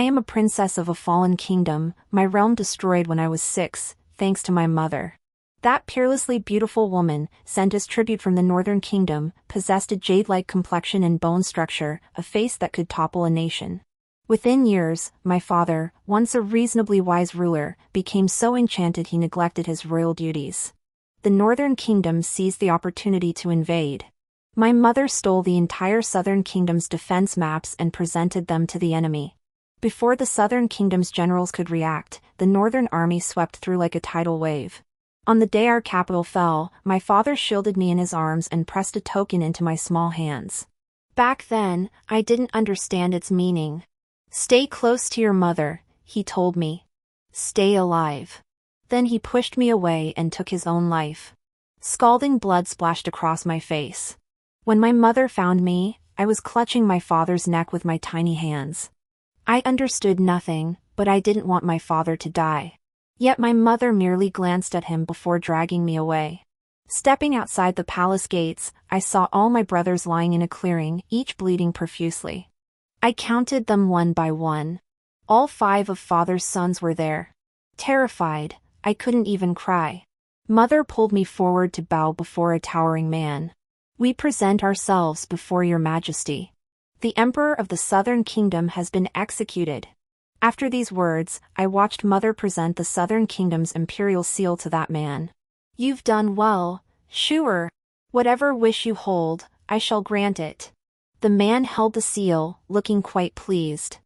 am a princess of a fallen kingdom, my realm destroyed when I was 6, thanks to my mother. That peerlessly beautiful woman, sent as tribute from the northern kingdom, possessed a jade-like complexion and bone structure, a face that could topple a nation. Within years, my father, once a reasonably wise ruler, became so enchanted he neglected his royal duties. The northern kingdom seized the opportunity to invade. My mother stole the entire southern kingdom's defense maps and presented them to the enemy. Before the southern kingdom's generals could react, the northern army swept through like a tidal wave. On the day our capital fell, my father shielded me in his arms and pressed a token into my small hands. Back then, I didn't understand its meaning. "Stay close to your mother," he told me. "Stay alive." Then he pushed me away and took his own life. Scalding blood splashed across my face. When my mother found me, I was clutching my father's neck with my tiny hands. I understood nothing, but I didn't want my father to die. Yet my mother merely glanced at him before dragging me away. Stepping outside the palace gates, I saw all my brothers lying in a clearing, each bleeding profusely. I counted them one by one. All 5 of father's sons were there. Terrified, I couldn't even cry. Mother pulled me forward to bow before a towering man. "We present ourselves before your majesty. The emperor of the southern kingdom has been executed." After these words, I watched mother present the southern kingdom's imperial seal to that man. "You've done well, Shuer. Whatever wish you hold, I shall grant it." The man held the seal, looking quite pleased.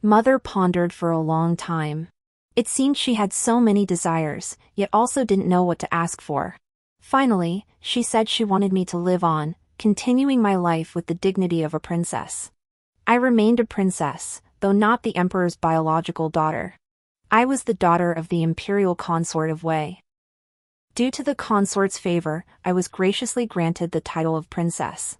Mother pondered for a long time. It seemed she had so many desires, yet also didn't know what to ask for. Finally, she said she wanted me to live on, continuing my life with the dignity of a princess. I remained a princess, though not the emperor's biological daughter. I was the daughter of the imperial consort of Wei. Due to the consort's favor, I was graciously granted the title of princess.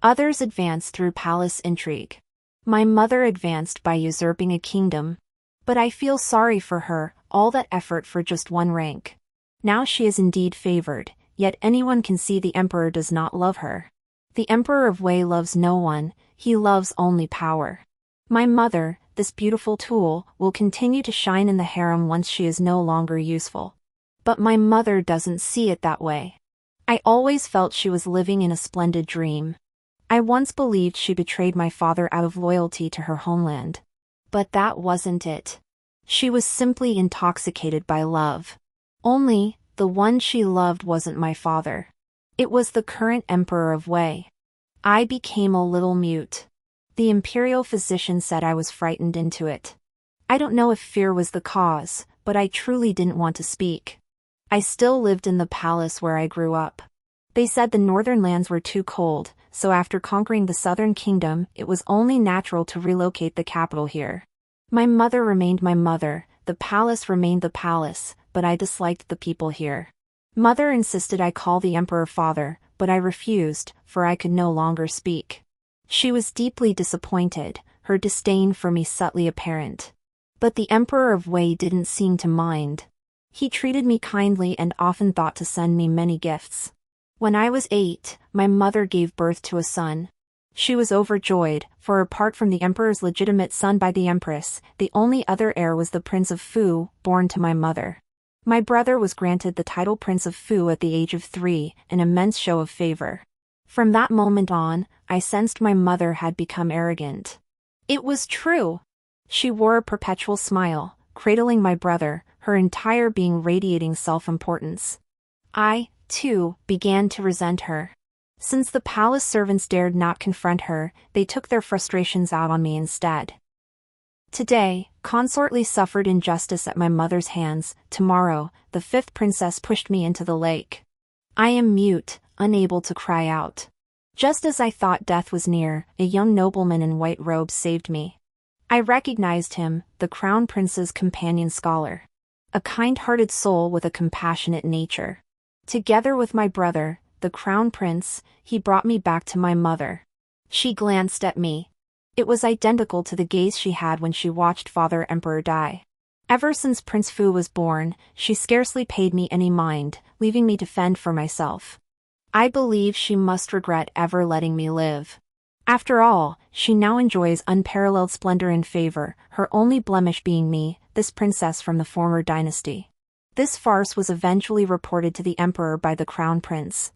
Others advanced through palace intrigue. My mother advanced by usurping a kingdom. But I feel sorry for her, all that effort for just one rank. Now she is indeed favored, yet anyone can see the emperor does not love her. The emperor of Wei loves no one, he loves only power. My mother, this beautiful tool, will continue to shine in the harem once she is no longer useful. But my mother doesn't see it that way. I always felt she was living in a splendid dream. I once believed she betrayed my father out of loyalty to her homeland. But that wasn't it. She was simply intoxicated by love. Only, the one she loved wasn't my father. It was the current emperor of Wei. I became a little mute. The imperial physician said I was frightened into it. I don't know if fear was the cause, but I truly didn't want to speak. I still lived in the palace where I grew up. They said the northern lands were too cold, so after conquering the southern kingdom, it was only natural to relocate the capital here. My mother remained my mother, the palace remained the palace, but I disliked the people here. Mother insisted I call the emperor father, but I refused, for I could no longer speak. She was deeply disappointed, her disdain for me subtly apparent. But the emperor of Wei didn't seem to mind. He treated me kindly and often thought to send me many gifts. When I was 8, my mother gave birth to a son. She was overjoyed, for apart from the emperor's legitimate son by the empress, the only other heir was the Prince of Fu, born to my mother. My brother was granted the title Prince of Fu at the age of 3, an immense show of favor. From that moment on, I sensed my mother had become arrogant. It was true. She wore a perpetual smile, cradling my brother, her entire being radiating self-importance. I, too, began to resent her. Since the palace servants dared not confront her, they took their frustrations out on me instead. Today, Consort Li suffered injustice at my mother's hands. Tomorrow, the 5th princess pushed me into the lake. I am mute, unable to cry out. Just as I thought death was near, a young nobleman in white robes saved me. I recognized him, the crown prince's companion scholar. A kind-hearted soul with a compassionate nature. Together with my brother, the crown prince, he brought me back to my mother. She glanced at me. It was identical to the gaze she had when she watched Father Emperor die. Ever since Prince Fu was born, she scarcely paid me any mind, leaving me to fend for myself. I believe she must regret ever letting me live. After all, she now enjoys unparalleled splendor and favor, her only blemish being me, this princess from the former dynasty. This farce was eventually reported to the emperor by the crown prince.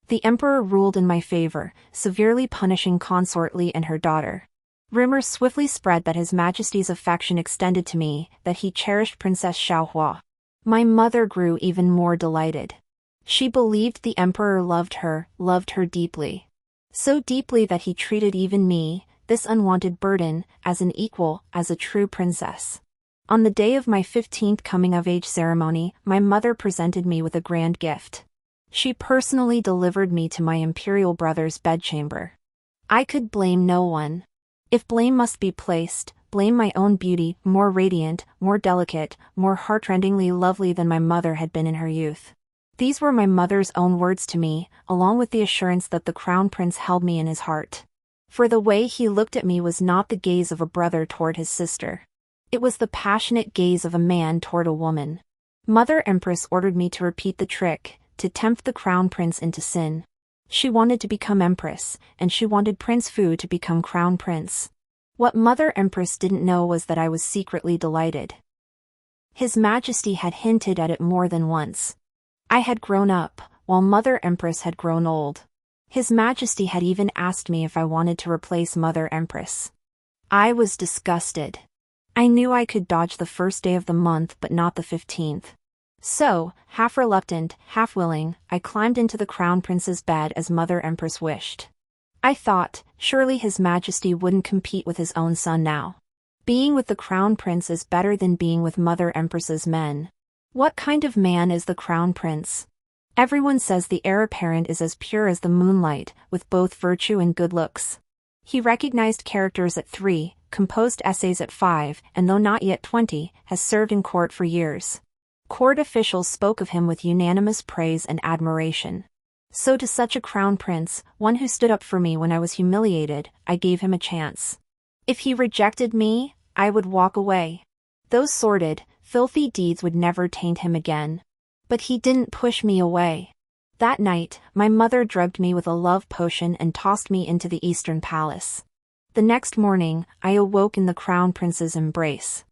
The emperor ruled in my favor, severely punishing Consort Li and her daughter. Rumors swiftly spread that His Majesty's affection extended to me, that he cherished Princess Xiaohua. My mother grew even more delighted. She believed the emperor loved her deeply. So deeply that he treated even me, this unwanted burden, as an equal, as a true princess. On the day of my 15th coming-of-age ceremony, my mother presented me with a grand gift. She personally delivered me to my imperial brother's bedchamber. I could blame no one. If blame must be placed, blame my own beauty, more radiant, more delicate, more heartrendingly lovely than my mother had been in her youth. These were my mother's own words to me, along with the assurance that the crown prince held me in his heart. For the way he looked at me was not the gaze of a brother toward his sister. It was the passionate gaze of a man toward a woman. Mother Empress ordered me to repeat the trick, to tempt the crown prince into sin. She wanted to become empress, and she wanted Prince Fu to become crown prince. What Mother Empress didn't know was that I was secretly delighted. His Majesty had hinted at it more than once. I had grown up, while Mother Empress had grown old. His Majesty had even asked me if I wanted to replace Mother Empress. I was disgusted. I knew I could dodge the first day of the month but not the 15th. So, half reluctant, half willing, I climbed into the crown prince's bed as Mother Empress wished. I thought, surely His Majesty wouldn't compete with his own son now. Being with the crown prince is better than being with Mother Empress's men. What kind of man is the crown prince? Everyone says the heir apparent is as pure as the moonlight, with both virtue and good looks. He recognized characters at 3, composed essays at 5, and though not yet 20, has served in court for years. Court officials spoke of him with unanimous praise and admiration. So to such a crown prince, one who stood up for me when I was humiliated, I gave him a chance. If he rejected me, I would walk away. Those sordid, filthy deeds would never taint him again. But he didn't push me away. That night, my mother drugged me with a love potion and tossed me into the Eastern Palace. The next morning, I awoke in the crown prince's embrace.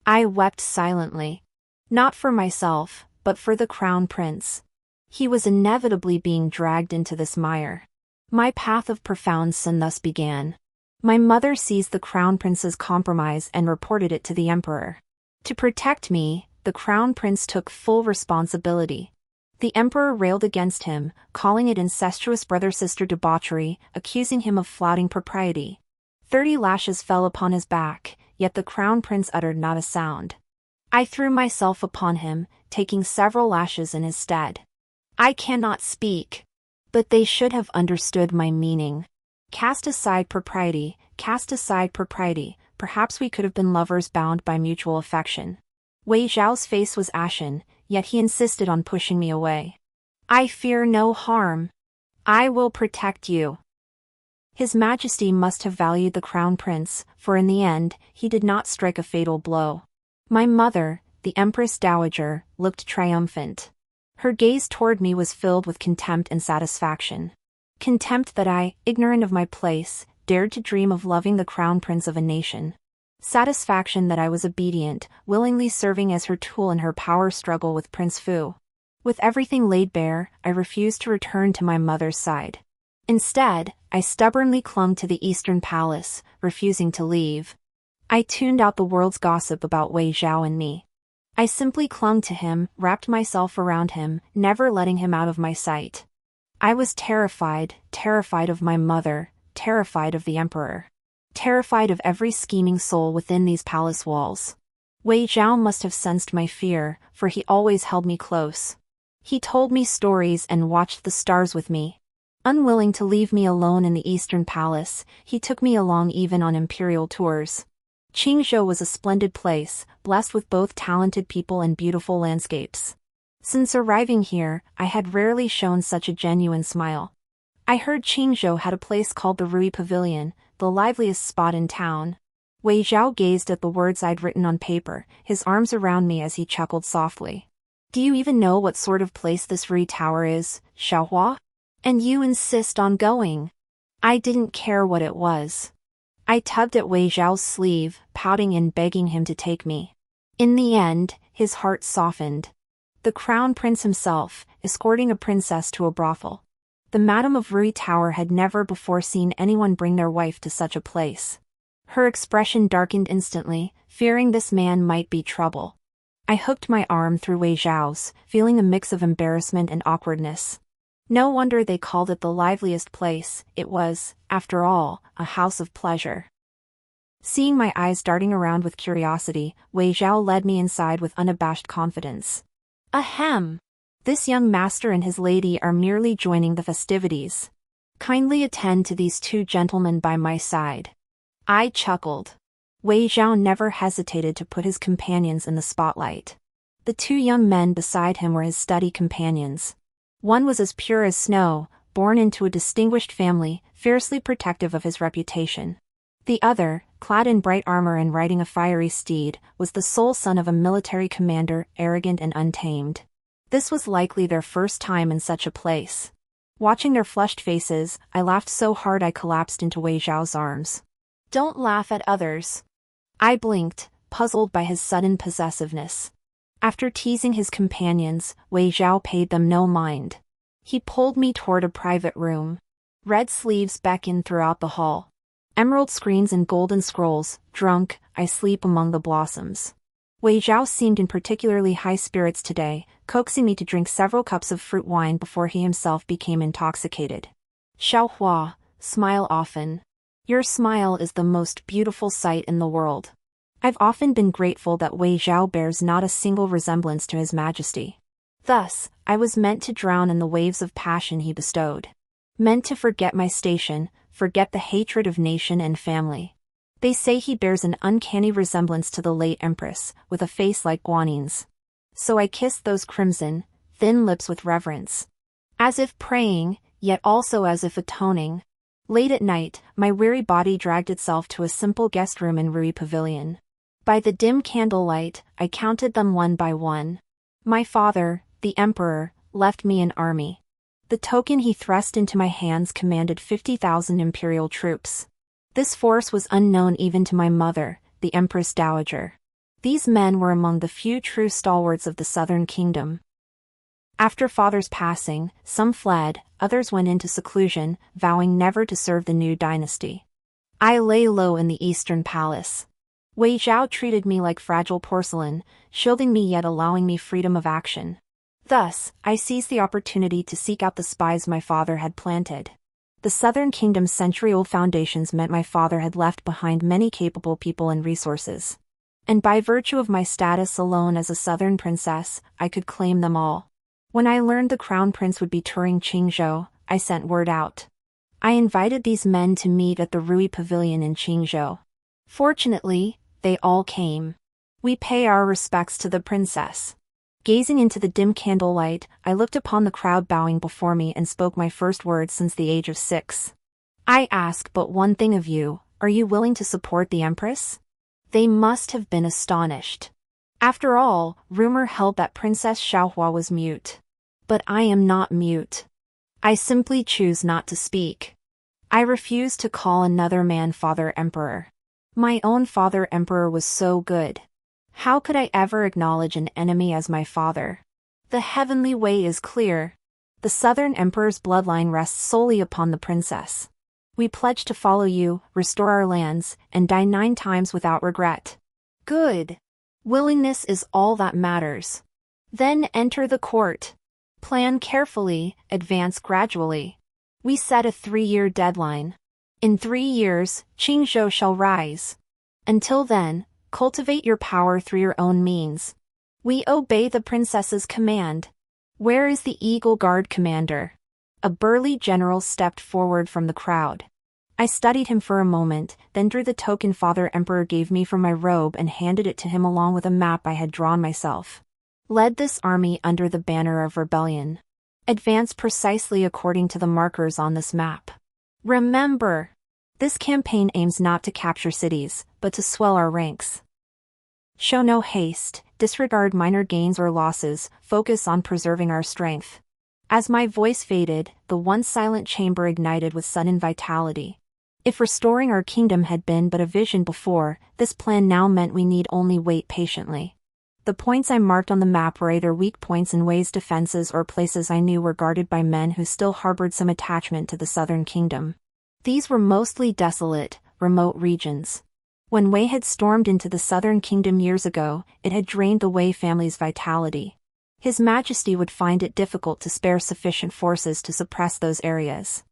I wept silently. Not for myself, but for the crown prince. He was inevitably being dragged into this mire. My path of profound sin thus began. My mother seized the crown prince's compromise and reported it to the emperor. To protect me, the crown prince took full responsibility. The emperor railed against him, calling it incestuous brother-sister debauchery, accusing him of flouting propriety. 30 lashes fell upon his back, yet the crown prince uttered not a sound. I threw myself upon him, taking several lashes in his stead. I cannot speak. But they should have understood my meaning. Cast aside propriety, perhaps we could have been lovers bound by mutual affection. Wei Zhao's face was ashen, yet he insisted on pushing me away. I fear no harm. I will protect you. His Majesty must have valued the crown prince, for in the end, he did not strike a fatal blow. My mother, the Empress Dowager, looked triumphant. Her gaze toward me was filled with contempt and satisfaction. Contempt that I, ignorant of my place, dared to dream of loving the crown prince of a nation. Satisfaction that I was obedient, willingly serving as her tool in her power struggle with Prince Fu. With everything laid bare, I refused to return to my mother's side. Instead, I stubbornly clung to the Eastern Palace, refusing to leave. I tuned out the world's gossip about Wei Zhao and me. I simply clung to him, wrapped myself around him, never letting him out of my sight. I was terrified of my mother, terrified of the emperor. Terrified of every scheming soul within these palace walls. Wei Zhao must have sensed my fear, for he always held me close. He told me stories and watched the stars with me. Unwilling to leave me alone in the Eastern Palace, he took me along even on imperial tours. Qingzhou was a splendid place, blessed with both talented people and beautiful landscapes. Since arriving here, I had rarely shown such a genuine smile. I heard Qingzhou had a place called the Rui Pavilion, the liveliest spot in town. Wei Zhao gazed at the words I'd written on paper, his arms around me as he chuckled softly. Do you even know what sort of place this Rui Tower is, Xiaohua? And you insist on going? I didn't care what it was. I tugged at Wei Zhao's sleeve, pouting and begging him to take me. In the end, his heart softened. The crown prince himself, escorting a princess to a brothel. The Madam of Rui Tower had never before seen anyone bring their wife to such a place. Her expression darkened instantly, fearing this man might be trouble. I hooked my arm through Wei Zhao's, feeling a mix of embarrassment and awkwardness. No wonder they called it the liveliest place. It was, after all, a house of pleasure. Seeing my eyes darting around with curiosity, Wei Zhao led me inside with unabashed confidence. Ahem! This young master and his lady are merely joining the festivities. Kindly attend to these two gentlemen by my side. I chuckled. Wei Zhao never hesitated to put his companions in the spotlight. The two young men beside him were his study companions. One was as pure as snow, born into a distinguished family, fiercely protective of his reputation. The other, clad in bright armor and riding a fiery steed, was the sole son of a military commander, arrogant and untamed. This was likely their first time in such a place. Watching their flushed faces, I laughed so hard I collapsed into Wei Zhao's arms. Don't laugh at others. I blinked, puzzled by his sudden possessiveness. After teasing his companions, Wei Zhao paid them no mind. He pulled me toward a private room. Red sleeves beckoned throughout the hall. Emerald screens and golden scrolls. Drunk, I sleep among the blossoms. Wei Zhao seemed in particularly high spirits today, coaxing me to drink several cups of fruit wine before he himself became intoxicated. Xiaohua, smile often. Your smile is the most beautiful sight in the world. I've often been grateful that Wei Zhao bears not a single resemblance to His Majesty. Thus, I was meant to drown in the waves of passion he bestowed. Meant to forget my station, forget the hatred of nation and family. They say he bears an uncanny resemblance to the late Empress, with a face like Guanin's. So I kissed those crimson, thin lips with reverence. As if praying, yet also as if atoning. Late at night, my weary body dragged itself to a simple guest room in Rui Pavilion. By the dim candlelight, I counted them one by one. My father, the Emperor, left me an army. The token he thrust into my hands commanded 50,000 imperial troops. This force was unknown even to my mother, the Empress Dowager. These men were among the few true stalwarts of the southern kingdom. After father's passing, some fled, others went into seclusion, vowing never to serve the new dynasty. I lay low in the eastern palace. Wei Zhao treated me like fragile porcelain, shielding me yet allowing me freedom of action. Thus, I seized the opportunity to seek out the spies my father had planted. The southern kingdom's century-old foundations meant my father had left behind many capable people and resources. And by virtue of my status alone as a southern princess, I could claim them all. When I learned the crown prince would be touring Qingzhou, I sent word out. I invited these men to meet at the Rui Pavilion in Qingzhou. Fortunately, they all came. We pay our respects to the princess. Gazing into the dim candlelight, I looked upon the crowd bowing before me and spoke my first words since the age of 6. I ask but one thing of you, are you willing to support the Empress? They must have been astonished. After all, rumor held that Princess Xiaohua was mute. But I am not mute. I simply choose not to speak. I refuse to call another man Father Emperor. My own Father Emperor was so good. How could I ever acknowledge an enemy as my father? The heavenly way is clear. The Southern Emperor's bloodline rests solely upon the princess. We pledge to follow you, restore our lands, and die 9 times without regret. Good. Willingness is all that matters. Then enter the court. Plan carefully, advance gradually. We set a 3-year deadline. In 3 years, Qingzhou shall rise. Until then, cultivate your power through your own means. We obey the princess's command. Where is the Eagle Guard commander? A burly general stepped forward from the crowd. I studied him for a moment, then drew the token Father Emperor gave me from my robe and handed it to him along with a map I had drawn myself. Led this army under the banner of rebellion. Advance precisely according to the markers on this map. Remember, this campaign aims not to capture cities, but to swell our ranks. Show no haste, disregard minor gains or losses, focus on preserving our strength. As my voice faded, the once silent chamber ignited with sudden vitality. If restoring our kingdom had been but a vision before, this plan now meant we need only wait patiently. The points I marked on the map were either weak points in Wei's defenses or places I knew were guarded by men who still harbored some attachment to the southern kingdom. These were mostly desolate, remote regions. When Wei had stormed into the southern kingdom years ago, it had drained the Wei family's vitality. His Majesty would find it difficult to spare sufficient forces to suppress those areas.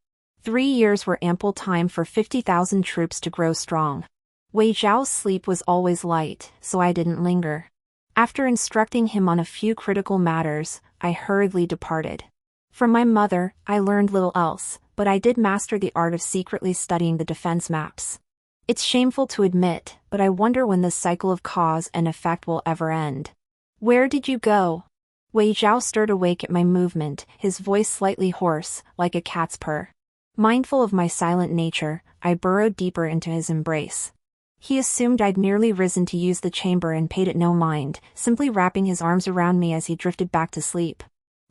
3 years were ample time for 50,000 troops to grow strong. Wei Zhao's sleep was always light, so I didn't linger. After instructing him on a few critical matters, I hurriedly departed. From my mother, I learned little else, but I did master the art of secretly studying the defense maps. It's shameful to admit, but I wonder when this cycle of cause and effect will ever end. Where did you go? Wei Zhao stirred awake at my movement, his voice slightly hoarse, like a cat's purr. Mindful of my silent nature, I burrowed deeper into his embrace. He assumed I'd merely risen to use the chamber and paid it no mind, simply wrapping his arms around me as he drifted back to sleep.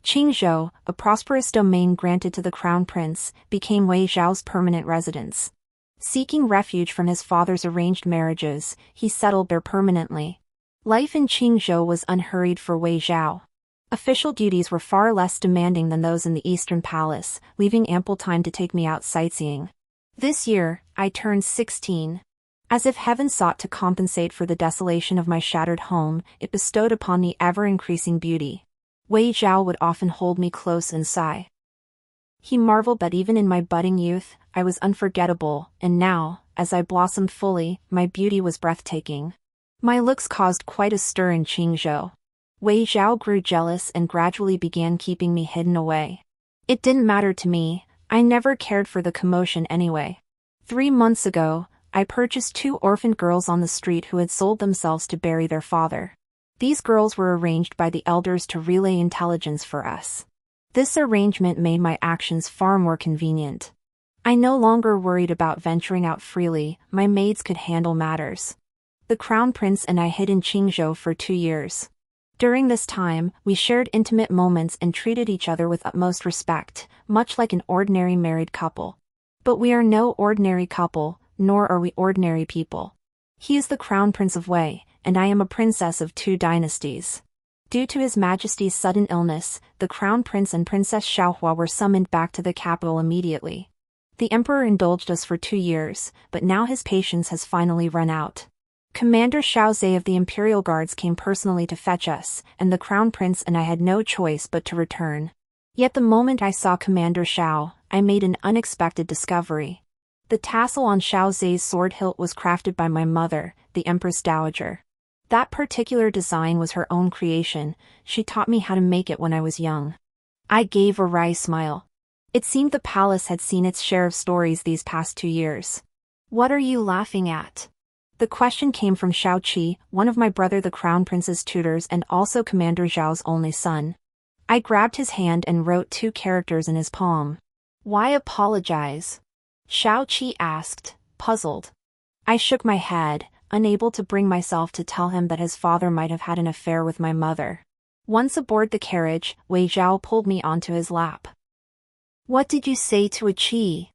Qingzhou, a prosperous domain granted to the crown prince, became Wei Zhao's permanent residence. Seeking refuge from his father's arranged marriages, he settled there permanently. Life in Qingzhou was unhurried for Wei Zhao. Official duties were far less demanding than those in the Eastern Palace, leaving ample time to take me out sightseeing. This year, I turned 16. As if heaven sought to compensate for the desolation of my shattered home, it bestowed upon me ever-increasing beauty. Wei Zhao would often hold me close and sigh. He marveled that even in my budding youth, I was unforgettable, and now, as I blossomed fully, my beauty was breathtaking. My looks caused quite a stir in Qingzhou. Wei Zhao grew jealous and gradually began keeping me hidden away. It didn't matter to me, I never cared for the commotion anyway. 3 months ago, I purchased 2 orphaned girls on the street who had sold themselves to bury their father. These girls were arranged by the elders to relay intelligence for us. This arrangement made my actions far more convenient. I no longer worried about venturing out freely, my maids could handle matters. The crown prince and I hid in Qingzhou for 2 years. During this time, we shared intimate moments and treated each other with utmost respect, much like an ordinary married couple. But we are no ordinary couple, nor are we ordinary people. He is the crown prince of Wei, and I am a princess of 2 dynasties. Due to His Majesty's sudden illness, the crown prince and Princess Xiaohua were summoned back to the capital immediately. The emperor indulged us for 2 years, but now his patience has finally run out. Commander Xiao Zhe of the Imperial Guards came personally to fetch us, and the crown prince and I had no choice but to return. Yet the moment I saw Commander Xiao, I made an unexpected discovery. The tassel on Xiao Zhe's sword hilt was crafted by my mother, the Empress Dowager. That particular design was her own creation, she taught me how to make it when I was young. I gave a wry smile. It seemed the palace had seen its share of stories these past 2 years. What are you laughing at? The question came from Xiao Qi, one of my brother the crown prince's tutors and also Commander Zhao's only son. I grabbed his hand and wrote 2 characters in his palm. Why apologize? Xiao Qi asked, puzzled. I shook my head, unable to bring myself to tell him that his father might have had an affair with my mother. Once aboard the carriage, Wei Zhao pulled me onto his lap. What did you say to a Qi?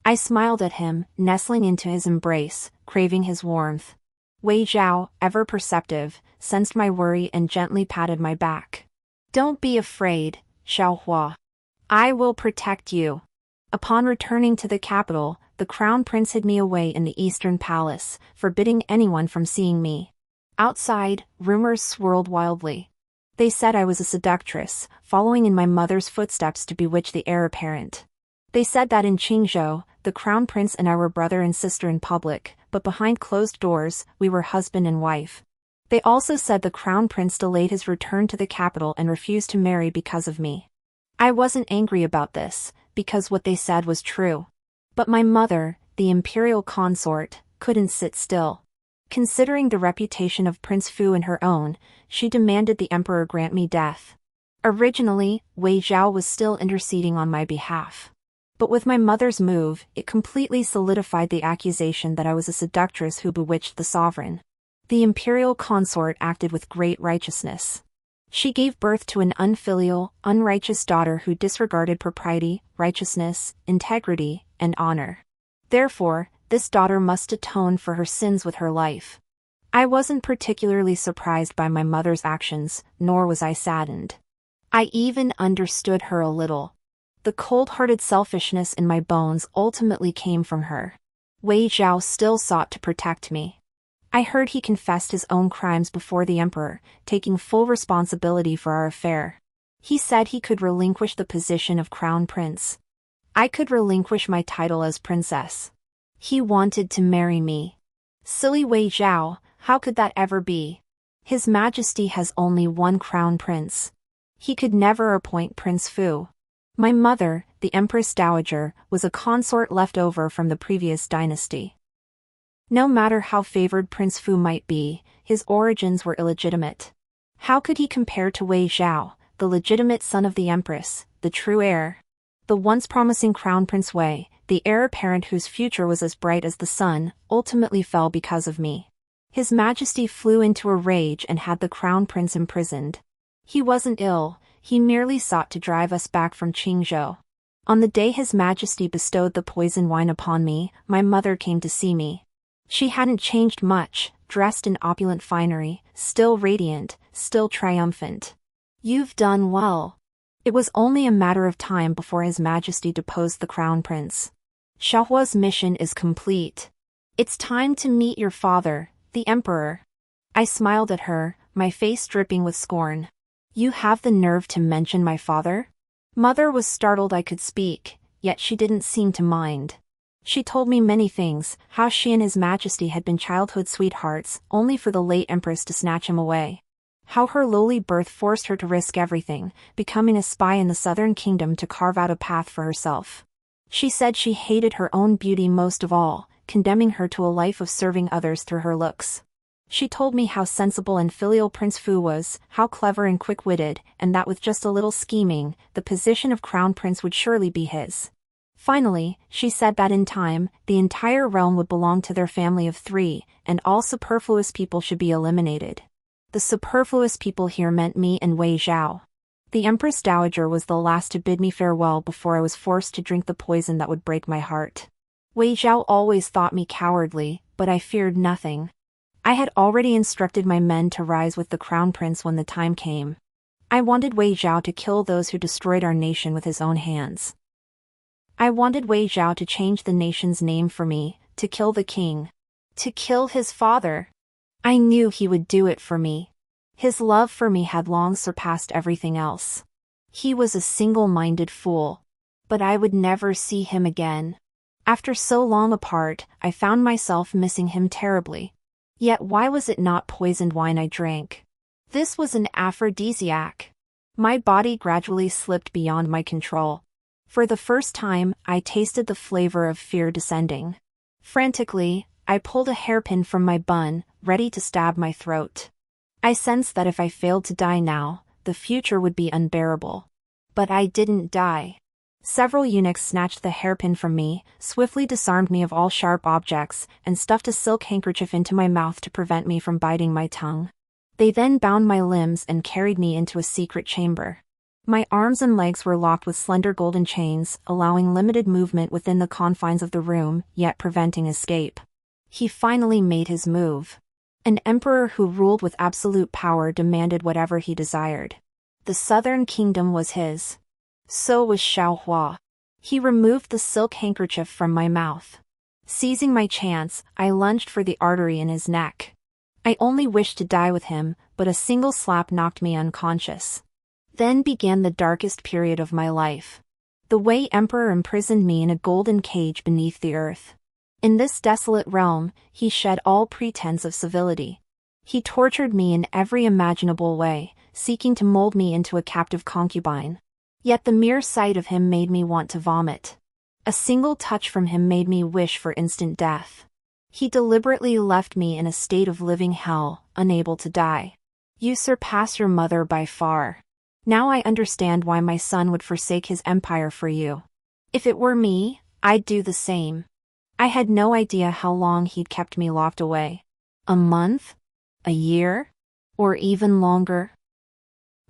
I smiled at him, nestling into his embrace, craving his warmth. Wei Zhao, ever perceptive, sensed my worry and gently patted my back. Don't be afraid, Xiaohua. I will protect you. Upon returning to the capital, the crown prince hid me away in the eastern palace, forbidding anyone from seeing me. Outside, rumors swirled wildly. They said I was a seductress, following in my mother's footsteps to bewitch the heir apparent. They said that in Qingzhou, the crown prince and I were brother and sister in public, but behind closed doors, we were husband and wife. They also said the crown prince delayed his return to the capital and refused to marry because of me. I wasn't angry about this, because what they said was true. But my mother, the imperial consort, couldn't sit still. Considering the reputation of Prince Fu and her own, she demanded the emperor grant me death. Originally, Wei Zhao was still interceding on my behalf. But with my mother's move, it completely solidified the accusation that I was a seductress who bewitched the sovereign. The imperial consort acted with great righteousness. She gave birth to an unfilial, unrighteous daughter who disregarded propriety, righteousness, integrity, and honor. Therefore, this daughter must atone for her sins with her life. I wasn't particularly surprised by my mother's actions, nor was I saddened. I even understood her a little. The cold-hearted selfishness in my bones ultimately came from her. Wei Zhao still sought to protect me. I heard he confessed his own crimes before the emperor, taking full responsibility for our affair. He said he could relinquish the position of crown prince. I could relinquish my title as princess. He wanted to marry me. Silly Wei Zhao, how could that ever be? His Majesty has only one crown prince. He could never appoint Prince Fu. My mother, the Empress Dowager, was a consort left over from the previous dynasty. No matter how favored Prince Fu might be, his origins were illegitimate. How could he compare to Wei Zhao, the legitimate son of the Empress, the true heir? The once promising Crown Prince Wei, the heir apparent whose future was as bright as the sun, ultimately fell because of me. His Majesty flew into a rage and had the Crown Prince imprisoned. He wasn't ill, he merely sought to drive us back from Qingzhou. On the day His Majesty bestowed the poison wine upon me, my mother came to see me. She hadn't changed much, dressed in opulent finery, still radiant, still triumphant. "You've done well." It was only a matter of time before His Majesty deposed the Crown Prince. "Xiaohua's mission is complete. It's time to meet your father, the Emperor." I smiled at her, my face dripping with scorn. "You have the nerve to mention my father?" Mother was startled I could speak, yet she didn't seem to mind. She told me many things, how she and His Majesty had been childhood sweethearts, only for the late Empress to snatch him away. How her lowly birth forced her to risk everything, becoming a spy in the southern kingdom to carve out a path for herself. She said she hated her own beauty most of all, condemning her to a life of serving others through her looks. She told me how sensible and filial Prince Fu was, how clever and quick-witted, and that with just a little scheming, the position of Crown Prince would surely be his. Finally, she said that in time, the entire realm would belong to their family of 3, and all superfluous people should be eliminated. The superfluous people here meant me and Wei Zhao. The Empress Dowager was the last to bid me farewell before I was forced to drink the poison that would break my heart. Wei Zhao always thought me cowardly, but I feared nothing. I had already instructed my men to rise with the Crown Prince when the time came. I wanted Wei Zhao to kill those who destroyed our nation with his own hands. I wanted Wei Zhao to change the nation's name for me, to kill the king. To kill his father. I knew he would do it for me. His love for me had long surpassed everything else. He was a single-minded fool. But I would never see him again. After so long apart, I found myself missing him terribly. Yet why was it not poisoned wine I drank? This was an aphrodisiac. My body gradually slipped beyond my control. For the first time, I tasted the flavor of fear descending. Frantically, I pulled a hairpin from my bun, ready to stab my throat. I sensed that if I failed to die now, the future would be unbearable. But I didn't die. Several eunuchs snatched the hairpin from me, swiftly disarmed me of all sharp objects, and stuffed a silk handkerchief into my mouth to prevent me from biting my tongue. They then bound my limbs and carried me into a secret chamber. My arms and legs were locked with slender golden chains, allowing limited movement within the confines of the room, yet preventing escape. He finally made his move. An emperor who ruled with absolute power demanded whatever he desired. The southern kingdom was his. So was Xiaohua. He removed the silk handkerchief from my mouth. Seizing my chance, I lunged for the artery in his neck. I only wished to die with him, but a single slap knocked me unconscious. Then began the darkest period of my life. The Wei Emperor imprisoned me in a golden cage beneath the earth. In this desolate realm, he shed all pretense of civility. He tortured me in every imaginable way, seeking to mold me into a captive concubine. Yet the mere sight of him made me want to vomit. A single touch from him made me wish for instant death. He deliberately left me in a state of living hell, unable to die. You surpass your mother by far. Now I understand why my son would forsake his empire for you. If it were me, I'd do the same. I had no idea how long he'd kept me locked away. A month? A year? Or even longer?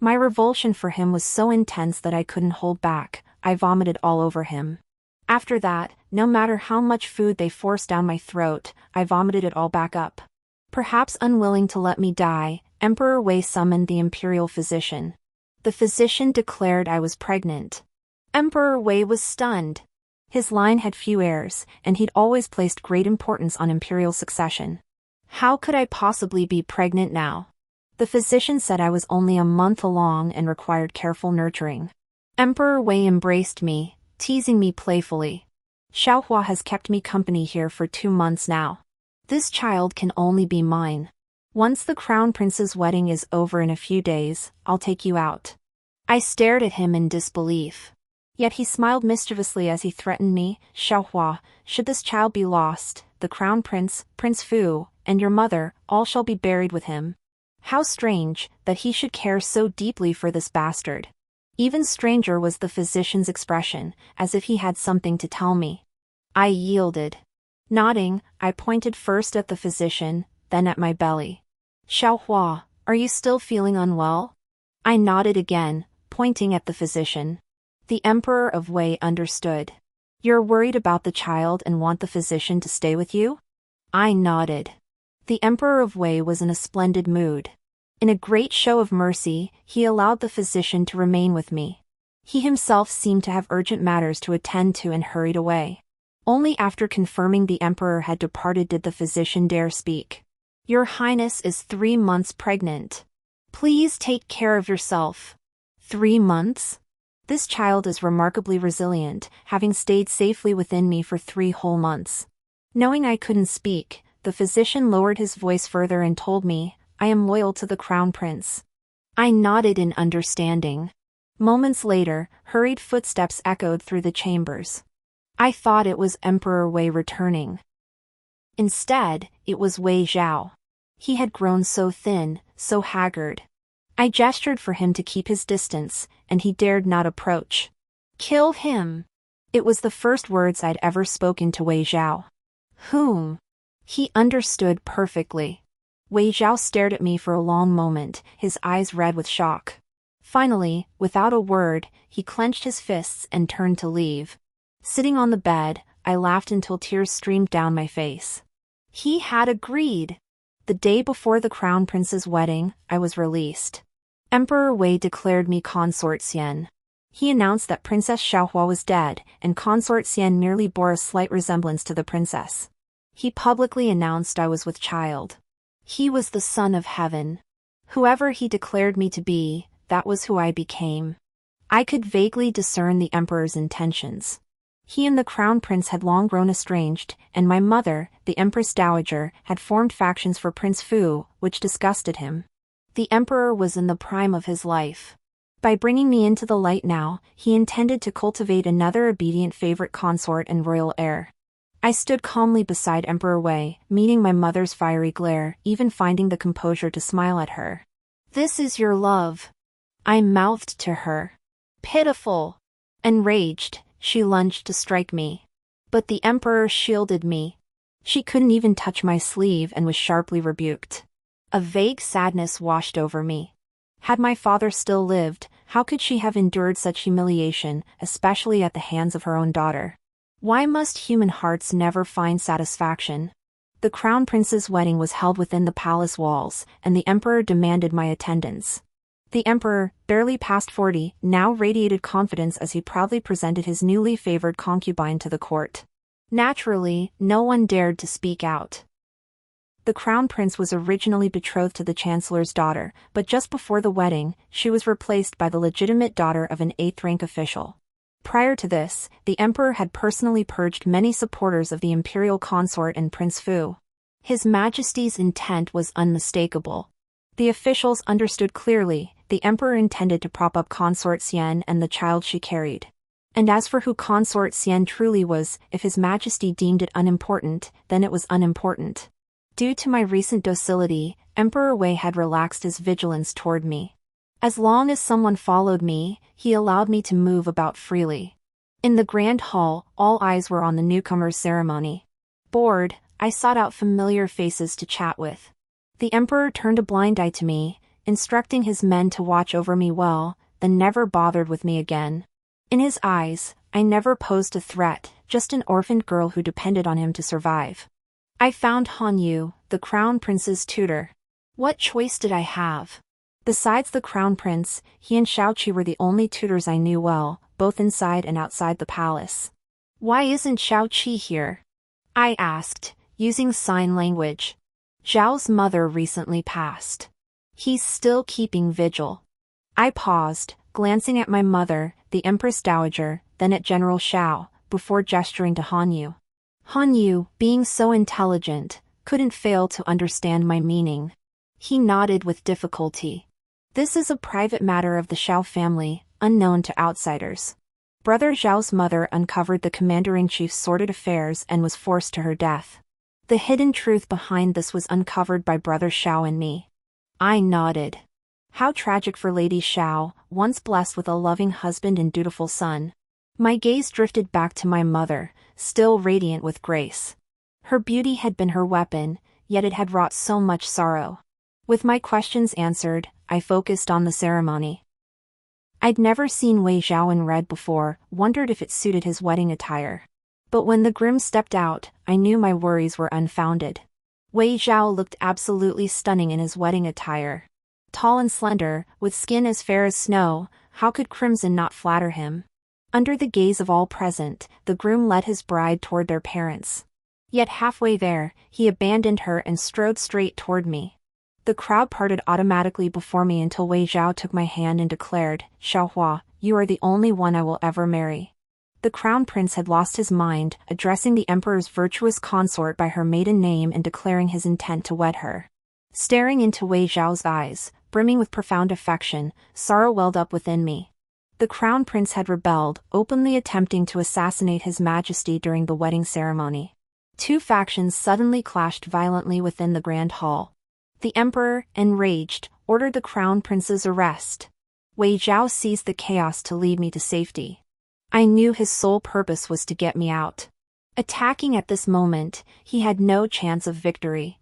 My revulsion for him was so intense that I couldn't hold back. I vomited all over him. After that, no matter how much food they forced down my throat, I vomited it all back up. Perhaps unwilling to let me die, Emperor Wei summoned the imperial physician. The physician declared I was pregnant. Emperor Wei was stunned. His line had few heirs, and he'd always placed great importance on imperial succession. How could I possibly be pregnant now? The physician said I was only a month along and required careful nurturing. Emperor Wei embraced me, teasing me playfully. Xiaohua has kept me company here for 2 months now. This child can only be mine. Once the crown prince's wedding is over in a few days, I'll take you out. I stared at him in disbelief. Yet he smiled mischievously as he threatened me. Xiaohua, should this child be lost, the crown prince, Prince Fu, and your mother, all shall be buried with him. How strange, that he should care so deeply for this bastard. Even stranger was the physician's expression, as if he had something to tell me. I yielded. Nodding, I pointed first at the physician, then at my belly. Xiaohua, are you still feeling unwell? I nodded again, pointing at the physician. The Emperor of Wei understood. You're worried about the child and want the physician to stay with you? I nodded. The Emperor of Wei was in a splendid mood. In a great show of mercy, he allowed the physician to remain with me. He himself seemed to have urgent matters to attend to and hurried away. Only after confirming the emperor had departed did the physician dare speak. Your Highness is 3 months pregnant. Please take care of yourself. 3 months? This child is remarkably resilient, having stayed safely within me for 3 whole months. Knowing I couldn't speak, the physician lowered his voice further and told me, I am loyal to the crown prince. I nodded in understanding. Moments later, hurried footsteps echoed through the chambers. I thought it was Emperor Wei returning. Instead, it was Wei Zhao. He had grown so thin, so haggard. I gestured for him to keep his distance, and he dared not approach. Kill him. It was the first words I'd ever spoken to Wei Zhao. Whom? He understood perfectly. Wei Zhao stared at me for a long moment, his eyes red with shock. Finally, without a word, he clenched his fists and turned to leave. Sitting on the bed, I laughed until tears streamed down my face. He had agreed. The day before the crown prince's wedding, I was released. Emperor Wei declared me Consort Xian. He announced that Princess Xiaohua was dead, and Consort Xian merely bore a slight resemblance to the princess. He publicly announced I was with child. He was the son of heaven. Whoever he declared me to be, that was who I became. I could vaguely discern the emperor's intentions. He and the crown prince had long grown estranged, and my mother, the empress dowager, had formed factions for Prince Fu, which disgusted him. The emperor was in the prime of his life. By bringing me into the light now, he intended to cultivate another obedient favorite consort and royal heir. I stood calmly beside Emperor Wei, meeting my mother's fiery glare, even finding the composure to smile at her. This is your love. I mouthed to her. Pitiful. Enraged, she lunged to strike me. But the emperor shielded me. She couldn't even touch my sleeve and was sharply rebuked. A vague sadness washed over me. Had my father still lived, how could she have endured such humiliation, especially at the hands of her own daughter? Why must human hearts never find satisfaction? The crown prince's wedding was held within the palace walls, and the emperor demanded my attendance. The emperor, barely past 40, now radiated confidence as he proudly presented his newly favored concubine to the court. Naturally, no one dared to speak out. The crown prince was originally betrothed to the chancellor's daughter, but just before the wedding, she was replaced by the legitimate daughter of an 8th-rank official. Prior to this, the emperor had personally purged many supporters of the imperial consort and Prince Fu. His Majesty's intent was unmistakable. The officials understood clearly, the emperor intended to prop up Consort Xian and the child she carried. And as for who Consort Xian truly was, if His Majesty deemed it unimportant, then it was unimportant. Due to my recent docility, Emperor Wei had relaxed his vigilance toward me. As long as someone followed me, he allowed me to move about freely. In the grand hall, all eyes were on the newcomer's ceremony. Bored, I sought out familiar faces to chat with. The emperor turned a blind eye to me, instructing his men to watch over me well, then never bothered with me again. In his eyes, I never posed a threat, just an orphaned girl who depended on him to survive. I found Han Yu, the crown prince's tutor. What choice did I have? Besides the crown prince, he and Xiaoqi were the only tutors I knew well, both inside and outside the palace. Why isn't Xiaoqi here? I asked, using sign language. Zhao's mother recently passed. He's still keeping vigil. I paused, glancing at my mother, the Empress Dowager, then at General Xiao, before gesturing to Han Yu. Han Yu, being so intelligent, couldn't fail to understand my meaning. He nodded with difficulty. This is a private matter of the Xiao family, unknown to outsiders. Brother Zhao's mother uncovered the commander-in-chief's sordid affairs and was forced to her death. The hidden truth behind this was uncovered by Brother Xiao and me. I nodded. How tragic for Lady Xiao, once blessed with a loving husband and dutiful son. My gaze drifted back to my mother, still radiant with grace. Her beauty had been her weapon, yet it had wrought so much sorrow. With my questions answered, I focused on the ceremony. I'd never seen Wei Zhao in red before, wondered if it suited his wedding attire. But when the groom stepped out, I knew my worries were unfounded. Wei Zhao looked absolutely stunning in his wedding attire. Tall and slender, with skin as fair as snow, how could crimson not flatter him? Under the gaze of all present, the groom led his bride toward their parents. Yet halfway there, he abandoned her and strode straight toward me. The crowd parted automatically before me until Wei Zhao took my hand and declared, "Xiaohua, you are the only one I will ever marry." The crown prince had lost his mind, addressing the emperor's virtuous consort by her maiden name and declaring his intent to wed her. Staring into Wei Zhao's eyes, brimming with profound affection, sorrow welled up within me. The crown prince had rebelled, openly attempting to assassinate his majesty during the wedding ceremony. Two factions suddenly clashed violently within the grand hall. The emperor, enraged, ordered the crown prince's arrest. Wei Zhao seized the chaos to lead me to safety. I knew his sole purpose was to get me out. Attacking at this moment, he had no chance of victory.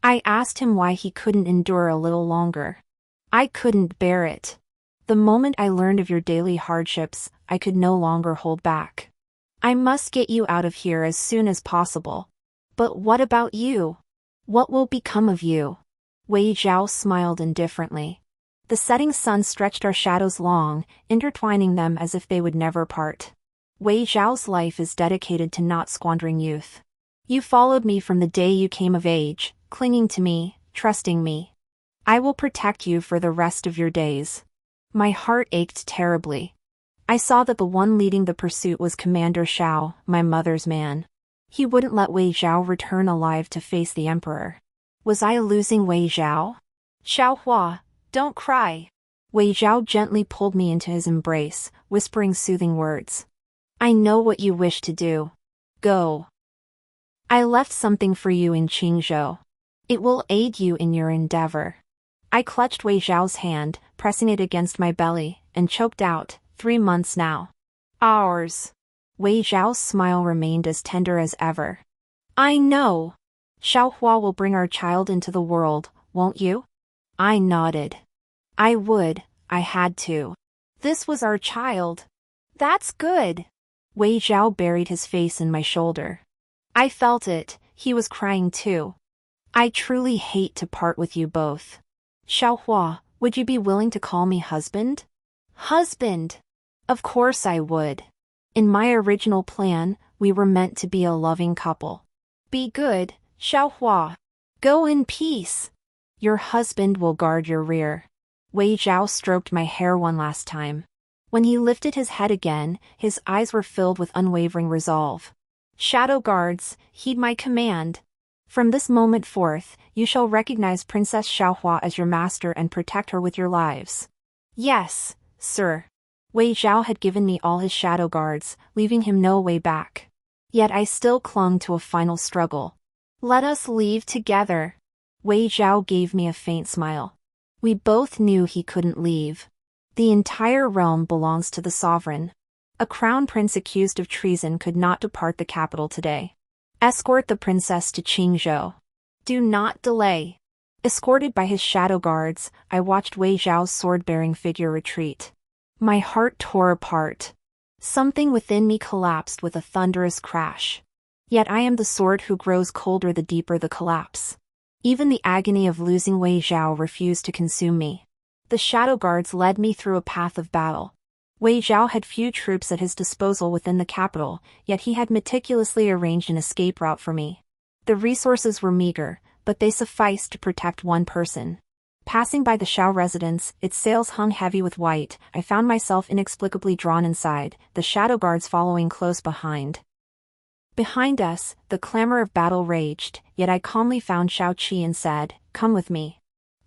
I asked him why he couldn't endure a little longer. I couldn't bear it. The moment I learned of your daily hardships, I could no longer hold back. I must get you out of here as soon as possible. But what about you? What will become of you? Wei Zhao smiled indifferently. The setting sun stretched our shadows long, intertwining them as if they would never part. Wei Zhao's life is dedicated to not squandering youth. You followed me from the day you came of age, clinging to me, trusting me. I will protect you for the rest of your days. My heart ached terribly. I saw that the one leading the pursuit was Commander Xiao, my mother's man. He wouldn't let Wei Zhao return alive to face the emperor. Was I losing Wei Zhao? Xiaohua, don't cry. Wei Zhao gently pulled me into his embrace, whispering soothing words. I know what you wish to do. Go. I left something for you in Qingzhou. It will aid you in your endeavor. I clutched Wei Zhao's hand, pressing it against my belly, and choked out, 3 months now. Ours. Wei Zhao's smile remained as tender as ever. I know. Xiaohua will bring our child into the world, won't you? I nodded. I would, I had to. This was our child. That's good. Wei Zhao buried his face in my shoulder. I felt it, he was crying too. I truly hate to part with you both. Xiaohua, would you be willing to call me husband? Husband! Of course I would. In my original plan, we were meant to be a loving couple. Be good, Xiaohua. Go in peace. Your husband will guard your rear. Wei Zhao stroked my hair one last time. When he lifted his head again, his eyes were filled with unwavering resolve. Shadow guards, heed my command. From this moment forth, you shall recognize Princess Xiaohua as your master and protect her with your lives. Yes, sir. Wei Zhao had given me all his shadow guards, leaving him no way back. Yet I still clung to a final struggle. Let us leave together. Wei Zhao gave me a faint smile. We both knew he couldn't leave. The entire realm belongs to the sovereign. A crown prince accused of treason could not depart the capital today. Escort the princess to Qingzhou. Do not delay. Escorted by his shadow guards, I watched Wei Zhao's sword-bearing figure retreat. My heart tore apart. Something within me collapsed with a thunderous crash. Yet I am the sword who grows colder the deeper the collapse. Even the agony of losing Wei Zhao refused to consume me. The shadow guards led me through a path of battle. Wei Zhao had few troops at his disposal within the capital, yet he had meticulously arranged an escape route for me. The resources were meager, but they sufficed to protect one person. Passing by the Shao residence, its sails hung heavy with white, I found myself inexplicably drawn inside, the shadow guards following close behind. Behind us, the clamor of battle raged, yet I calmly found Shao Qi and said, "Come with me.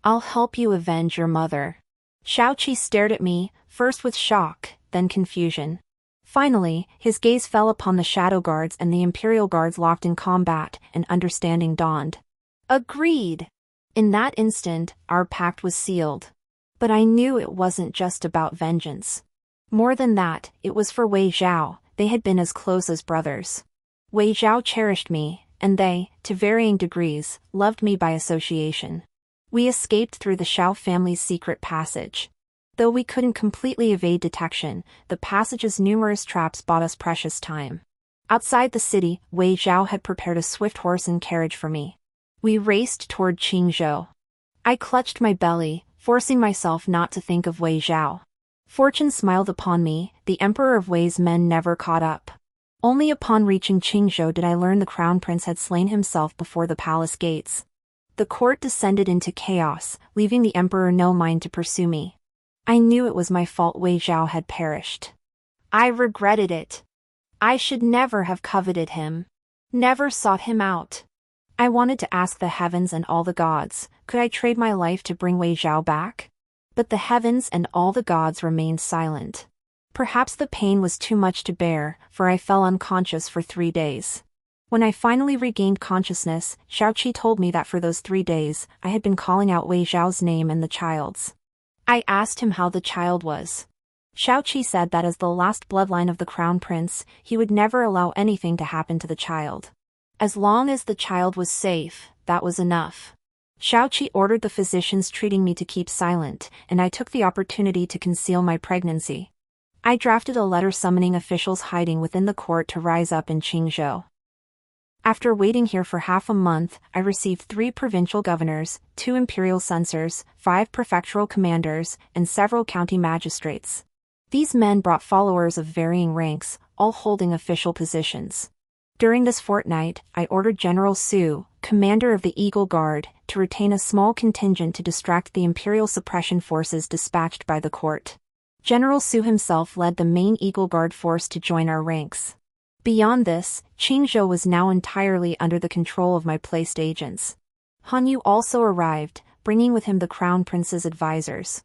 I'll help you avenge your mother." Shao Qi stared at me, first with shock, then confusion. Finally, his gaze fell upon the shadow guards and the imperial guards locked in combat, and understanding dawned. Agreed. In that instant, our pact was sealed. But I knew it wasn't just about vengeance. More than that, it was for Wei Zhao. They had been as close as brothers. Wei Zhao cherished me, and they, to varying degrees, loved me by association. We escaped through the Shao family's secret passage. Though we couldn't completely evade detection, the passage's numerous traps bought us precious time. Outside the city, Wei Zhao had prepared a swift horse and carriage for me. We raced toward Qingzhou. I clutched my belly, forcing myself not to think of Wei Zhao. Fortune smiled upon me, the emperor of Wei's men never caught up. Only upon reaching Qingzhou did I learn the crown prince had slain himself before the palace gates. The court descended into chaos, leaving the emperor no mind to pursue me. I knew it was my fault Wei Zhao had perished. I regretted it. I should never have coveted him. Never sought him out. I wanted to ask the heavens and all the gods, could I trade my life to bring Wei Zhao back? But the heavens and all the gods remained silent. Perhaps the pain was too much to bear, for I fell unconscious for 3 days. When I finally regained consciousness, Shao Qi told me that for those 3 days, I had been calling out Wei Zhao's name and the child's. I asked him how the child was. Shao Qi said that as the last bloodline of the crown prince, he would never allow anything to happen to the child. As long as the child was safe, that was enough. Shao Qi ordered the physicians treating me to keep silent, and I took the opportunity to conceal my pregnancy. I drafted a letter summoning officials hiding within the court to rise up in Qingzhou. After waiting here for half a month, I received 3 provincial governors, 2 imperial censors, 5 prefectural commanders, and several county magistrates. These men brought followers of varying ranks, all holding official positions. During this fortnight, I ordered General Su, commander of the Eagle Guard, to retain a small contingent to distract the imperial suppression forces dispatched by the court. General Su himself led the main Eagle Guard force to join our ranks. Beyond this, Qingzhou was now entirely under the control of my placed agents. Han Yu also arrived, bringing with him the crown prince's advisors.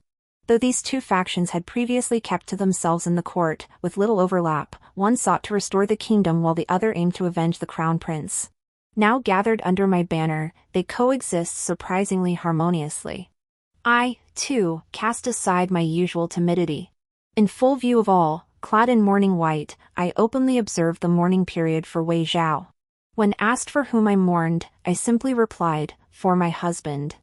Though these 2 factions had previously kept to themselves in the court, with little overlap, one sought to restore the kingdom while the other aimed to avenge the crown prince. Now gathered under my banner, they coexist surprisingly harmoniously. I, too, cast aside my usual timidity. In full view of all, clad in mourning white, I openly observed the mourning period for Wei Zhao. When asked for whom I mourned, I simply replied, "For my husband."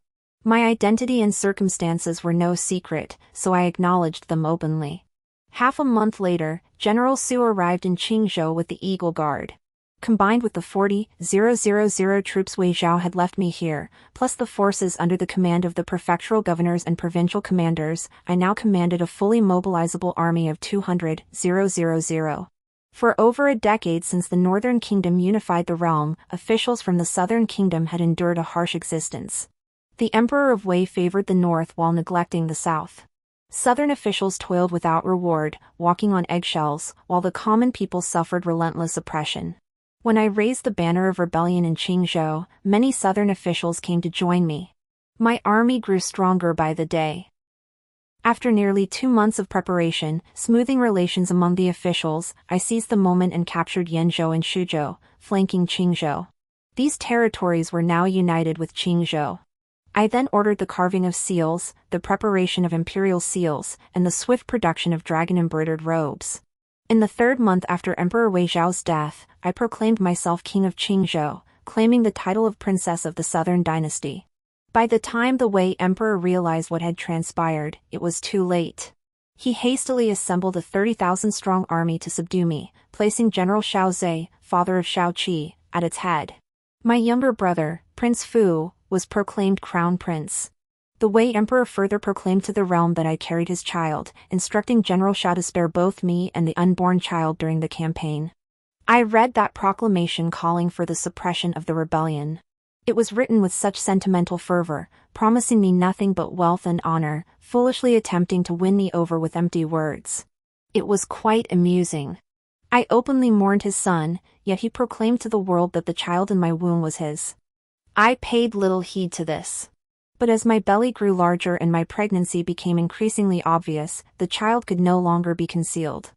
My identity and circumstances were no secret, so I acknowledged them openly. Half a month later, General Su arrived in Qingzhou with the Eagle Guard. Combined with the 40,000 troops Wei Zhao had left me here, plus the forces under the command of the prefectural governors and provincial commanders, I now commanded a fully mobilizable army of 200,000. For over a decade since the Northern Kingdom unified the realm, officials from the Southern Kingdom had endured a harsh existence. The Emperor of Wei favored the north while neglecting the south. Southern officials toiled without reward, walking on eggshells, while the common people suffered relentless oppression. When I raised the banner of rebellion in Qingzhou, many southern officials came to join me. My army grew stronger by the day. After nearly 2 months of preparation, smoothing relations among the officials, I seized the moment and captured Yanzhou and Shuzhou, flanking Qingzhou. These territories were now united with Qingzhou. I then ordered the carving of seals, the preparation of imperial seals, and the swift production of dragon-embroidered robes. In the 3rd month after Emperor Wei Zhao's death, I proclaimed myself King of Qingzhou, claiming the title of Princess of the Southern Dynasty. By the time the Wei Emperor realized what had transpired, it was too late. He hastily assembled a 30,000-strong army to subdue me, placing General Xiao Zhe, father of Xiao Qi, at its head. My younger brother, Prince Fu, was proclaimed crown prince. The Wei Emperor further proclaimed to the realm that I carried his child, instructing General Xiao to spare both me and the unborn child during the campaign. I read that proclamation calling for the suppression of the rebellion. It was written with such sentimental fervor, promising me nothing but wealth and honor, foolishly attempting to win me over with empty words. It was quite amusing. I openly mourned his son, yet he proclaimed to the world that the child in my womb was his. I paid little heed to this. But as my belly grew larger and my pregnancy became increasingly obvious, the child could no longer be concealed.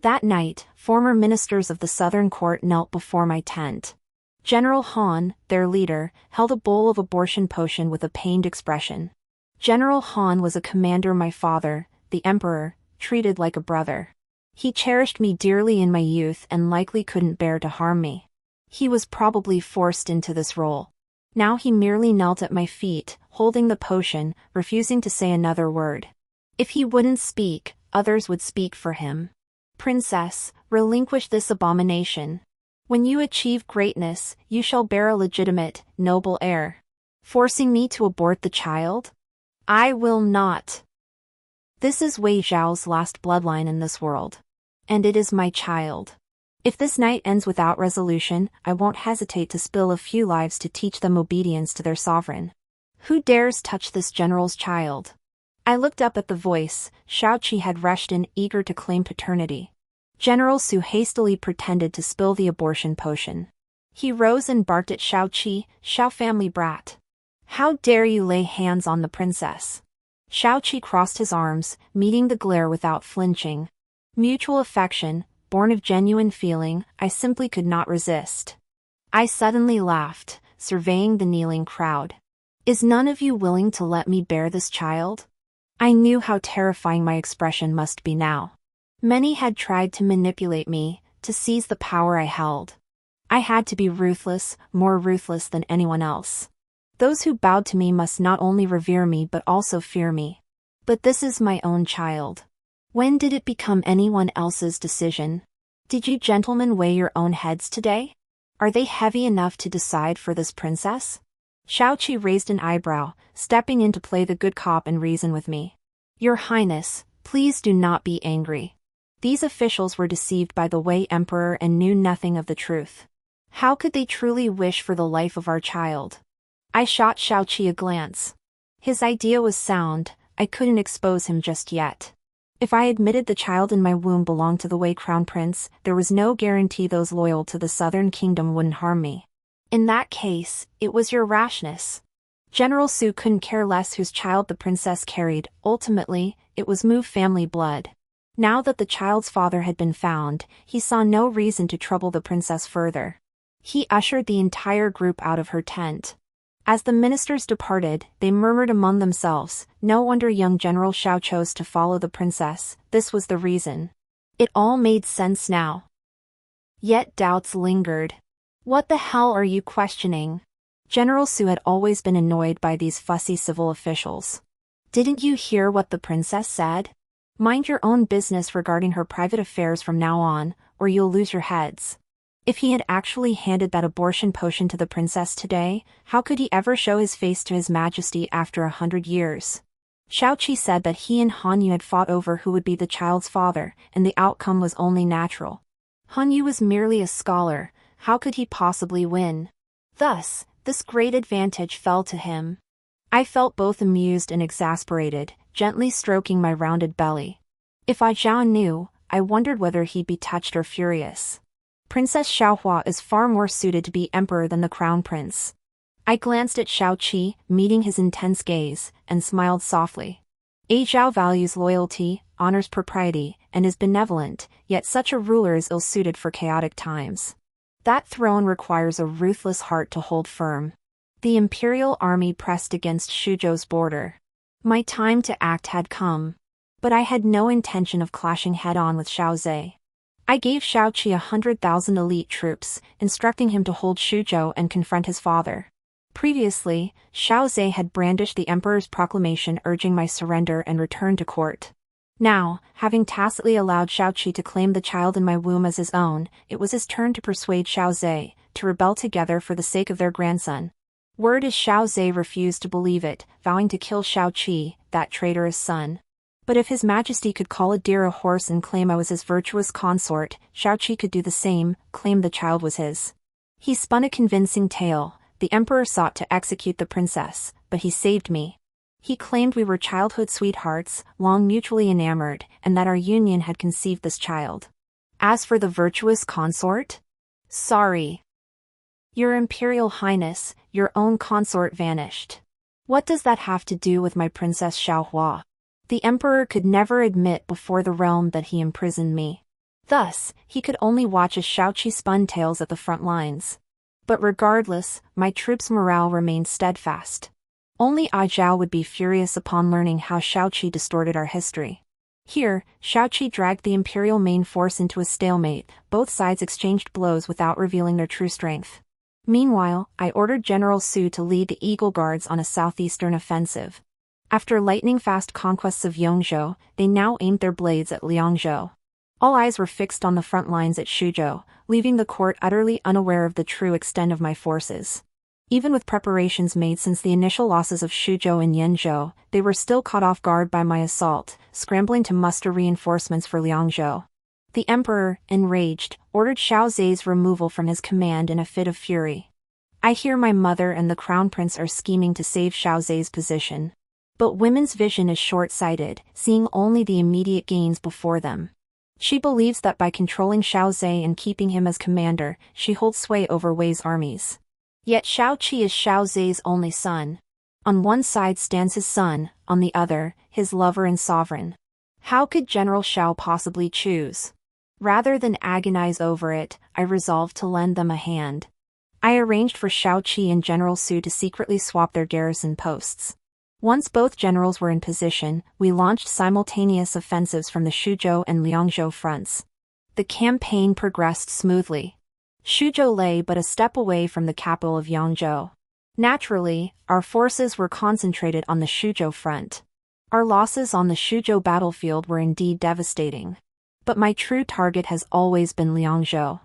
That night, former ministers of the Southern Court knelt before my tent. General Han, their leader, held a bowl of abortion potion with a pained expression. General Han was a commander my father, the emperor, treated like a brother. He cherished me dearly in my youth and likely couldn't bear to harm me. He was probably forced into this role. Now he merely knelt at my feet, holding the potion, refusing to say another word. If he wouldn't speak, others would speak for him. Princess, relinquish this abomination. When you achieve greatness, you shall bear a legitimate, noble heir. Forcing me to abort the child? I will not. This is Wei Zhao's last bloodline in this world. And it is my child. If this night ends without resolution, I won't hesitate to spill a few lives to teach them obedience to their sovereign. Who dares touch this general's child? I looked up at the voice. Xiao Qi had rushed in, eager to claim paternity. General Su hastily pretended to spill the abortion potion. He rose and barked at Xiao Qi, "Xiao family brat. How dare you lay hands on the princess?" Xiao Qi crossed his arms, meeting the glare without flinching. Mutual affection, born of genuine feeling, I simply could not resist. I suddenly laughed, surveying the kneeling crowd. Is none of you willing to let me bear this child? I knew how terrifying my expression must be now. Many had tried to manipulate me, to seize the power I held. I had to be ruthless, more ruthless than anyone else. Those who bowed to me must not only revere me but also fear me. But this is my own child. When did it become anyone else's decision? Did you gentlemen weigh your own heads today? Are they heavy enough to decide for this princess? Xiao Qi raised an eyebrow, stepping in to play the good cop and reason with me. Your Highness, please do not be angry. These officials were deceived by the Wei Emperor and knew nothing of the truth. How could they truly wish for the life of our child? I shot Xiao Qi a glance. His idea was sound, I couldn't expose him just yet. If I admitted the child in my womb belonged to the Wei Crown Prince, there was no guarantee those loyal to the Southern Kingdom wouldn't harm me. In that case, it was your rashness. General Su couldn't care less whose child the princess carried. Ultimately, it was Mu family blood. Now that the child's father had been found, he saw no reason to trouble the princess further. He ushered the entire group out of her tent. As the ministers departed, they murmured among themselves, no wonder young General Xiao chose to follow the princess, this was the reason. It all made sense now. Yet doubts lingered. What the hell are you questioning? General Su had always been annoyed by these fussy civil officials. Didn't you hear what the princess said? Mind your own business regarding her private affairs from now on, or you'll lose your heads. If he had actually handed that abortion potion to the princess today, how could he ever show his face to His Majesty after 100 years? Xiao Qi said that he and Han Yu had fought over who would be the child's father, and the outcome was only natural. Han Yu was merely a scholar, how could he possibly win? Thus, this great advantage fell to him. I felt both amused and exasperated, gently stroking my rounded belly. If Ai Zhao knew, I wondered whether he'd be touched or furious. Princess Xiaohua is far more suited to be emperor than the crown prince. I glanced at Xiao Qi, meeting his intense gaze, and smiled softly. Ai Zhao values loyalty, honors propriety, and is benevolent, yet such a ruler is ill-suited for chaotic times. That throne requires a ruthless heart to hold firm. The imperial army pressed against Shuzhou's border. My time to act had come. But I had no intention of clashing head-on with Xiao Zhe. I gave Xiao Qi 100,000 elite troops, instructing him to hold Shuzhou and confront his father. Previously, Xiao Zhe had brandished the emperor's proclamation urging my surrender and return to court. Now, having tacitly allowed Xiao Qi to claim the child in my womb as his own, it was his turn to persuade Xiao Zhe to rebel together for the sake of their grandson. Word is Xiao Zhe refused to believe it, vowing to kill Xiao Qi, that traitorous son. But if His Majesty could call a deer a horse and claim I was his virtuous consort, Xiao Qi could do the same, claim the child was his. He spun a convincing tale. The emperor sought to execute the princess, but he saved me. He claimed we were childhood sweethearts, long mutually enamored, and that our union had conceived this child. As for the virtuous consort? Sorry. Your Imperial Highness, your own consort vanished. What does that have to do with my Princess Xiaohua? The emperor could never admit before the realm that he imprisoned me. Thus, he could only watch as Xiao Qi spun tales at the front lines. But regardless, my troops' morale remained steadfast. Only Zhao would be furious upon learning how Xiao Qi distorted our history. Here, Xiao Qi dragged the imperial main force into a stalemate. Both sides exchanged blows without revealing their true strength. Meanwhile, I ordered General Su to lead the Eagle Guards on a southeastern offensive. After lightning-fast conquests of Yongzhou, they now aimed their blades at Liangzhou. All eyes were fixed on the front lines at Shuzhou, leaving the court utterly unaware of the true extent of my forces. Even with preparations made since the initial losses of Shuzhou and Yanzhou, they were still caught off guard by my assault, scrambling to muster reinforcements for Liangzhou. The emperor, enraged, ordered Xiao Zhe's removal from his command in a fit of fury. I hear my mother and the crown prince are scheming to save Xiao Zhe's position. But women's vision is short-sighted, seeing only the immediate gains before them. She believes that by controlling Xiao Zhe and keeping him as commander, she holds sway over Wei's armies. Yet Xiao Qi is Xiao Zhe's only son. On one side stands his son, on the other, his lover and sovereign. How could General Xiao possibly choose? Rather than agonize over it, I resolved to lend them a hand. I arranged for Xiao Qi and General Su to secretly swap their garrison posts. Once both generals were in position, we launched simultaneous offensives from the Shuzhou and Liangzhou fronts. The campaign progressed smoothly. Shuzhou lay but a step away from the capital of Yangzhou. Naturally, our forces were concentrated on the Shuzhou front. Our losses on the Shuzhou battlefield were indeed devastating. But my true target has always been Liangzhou.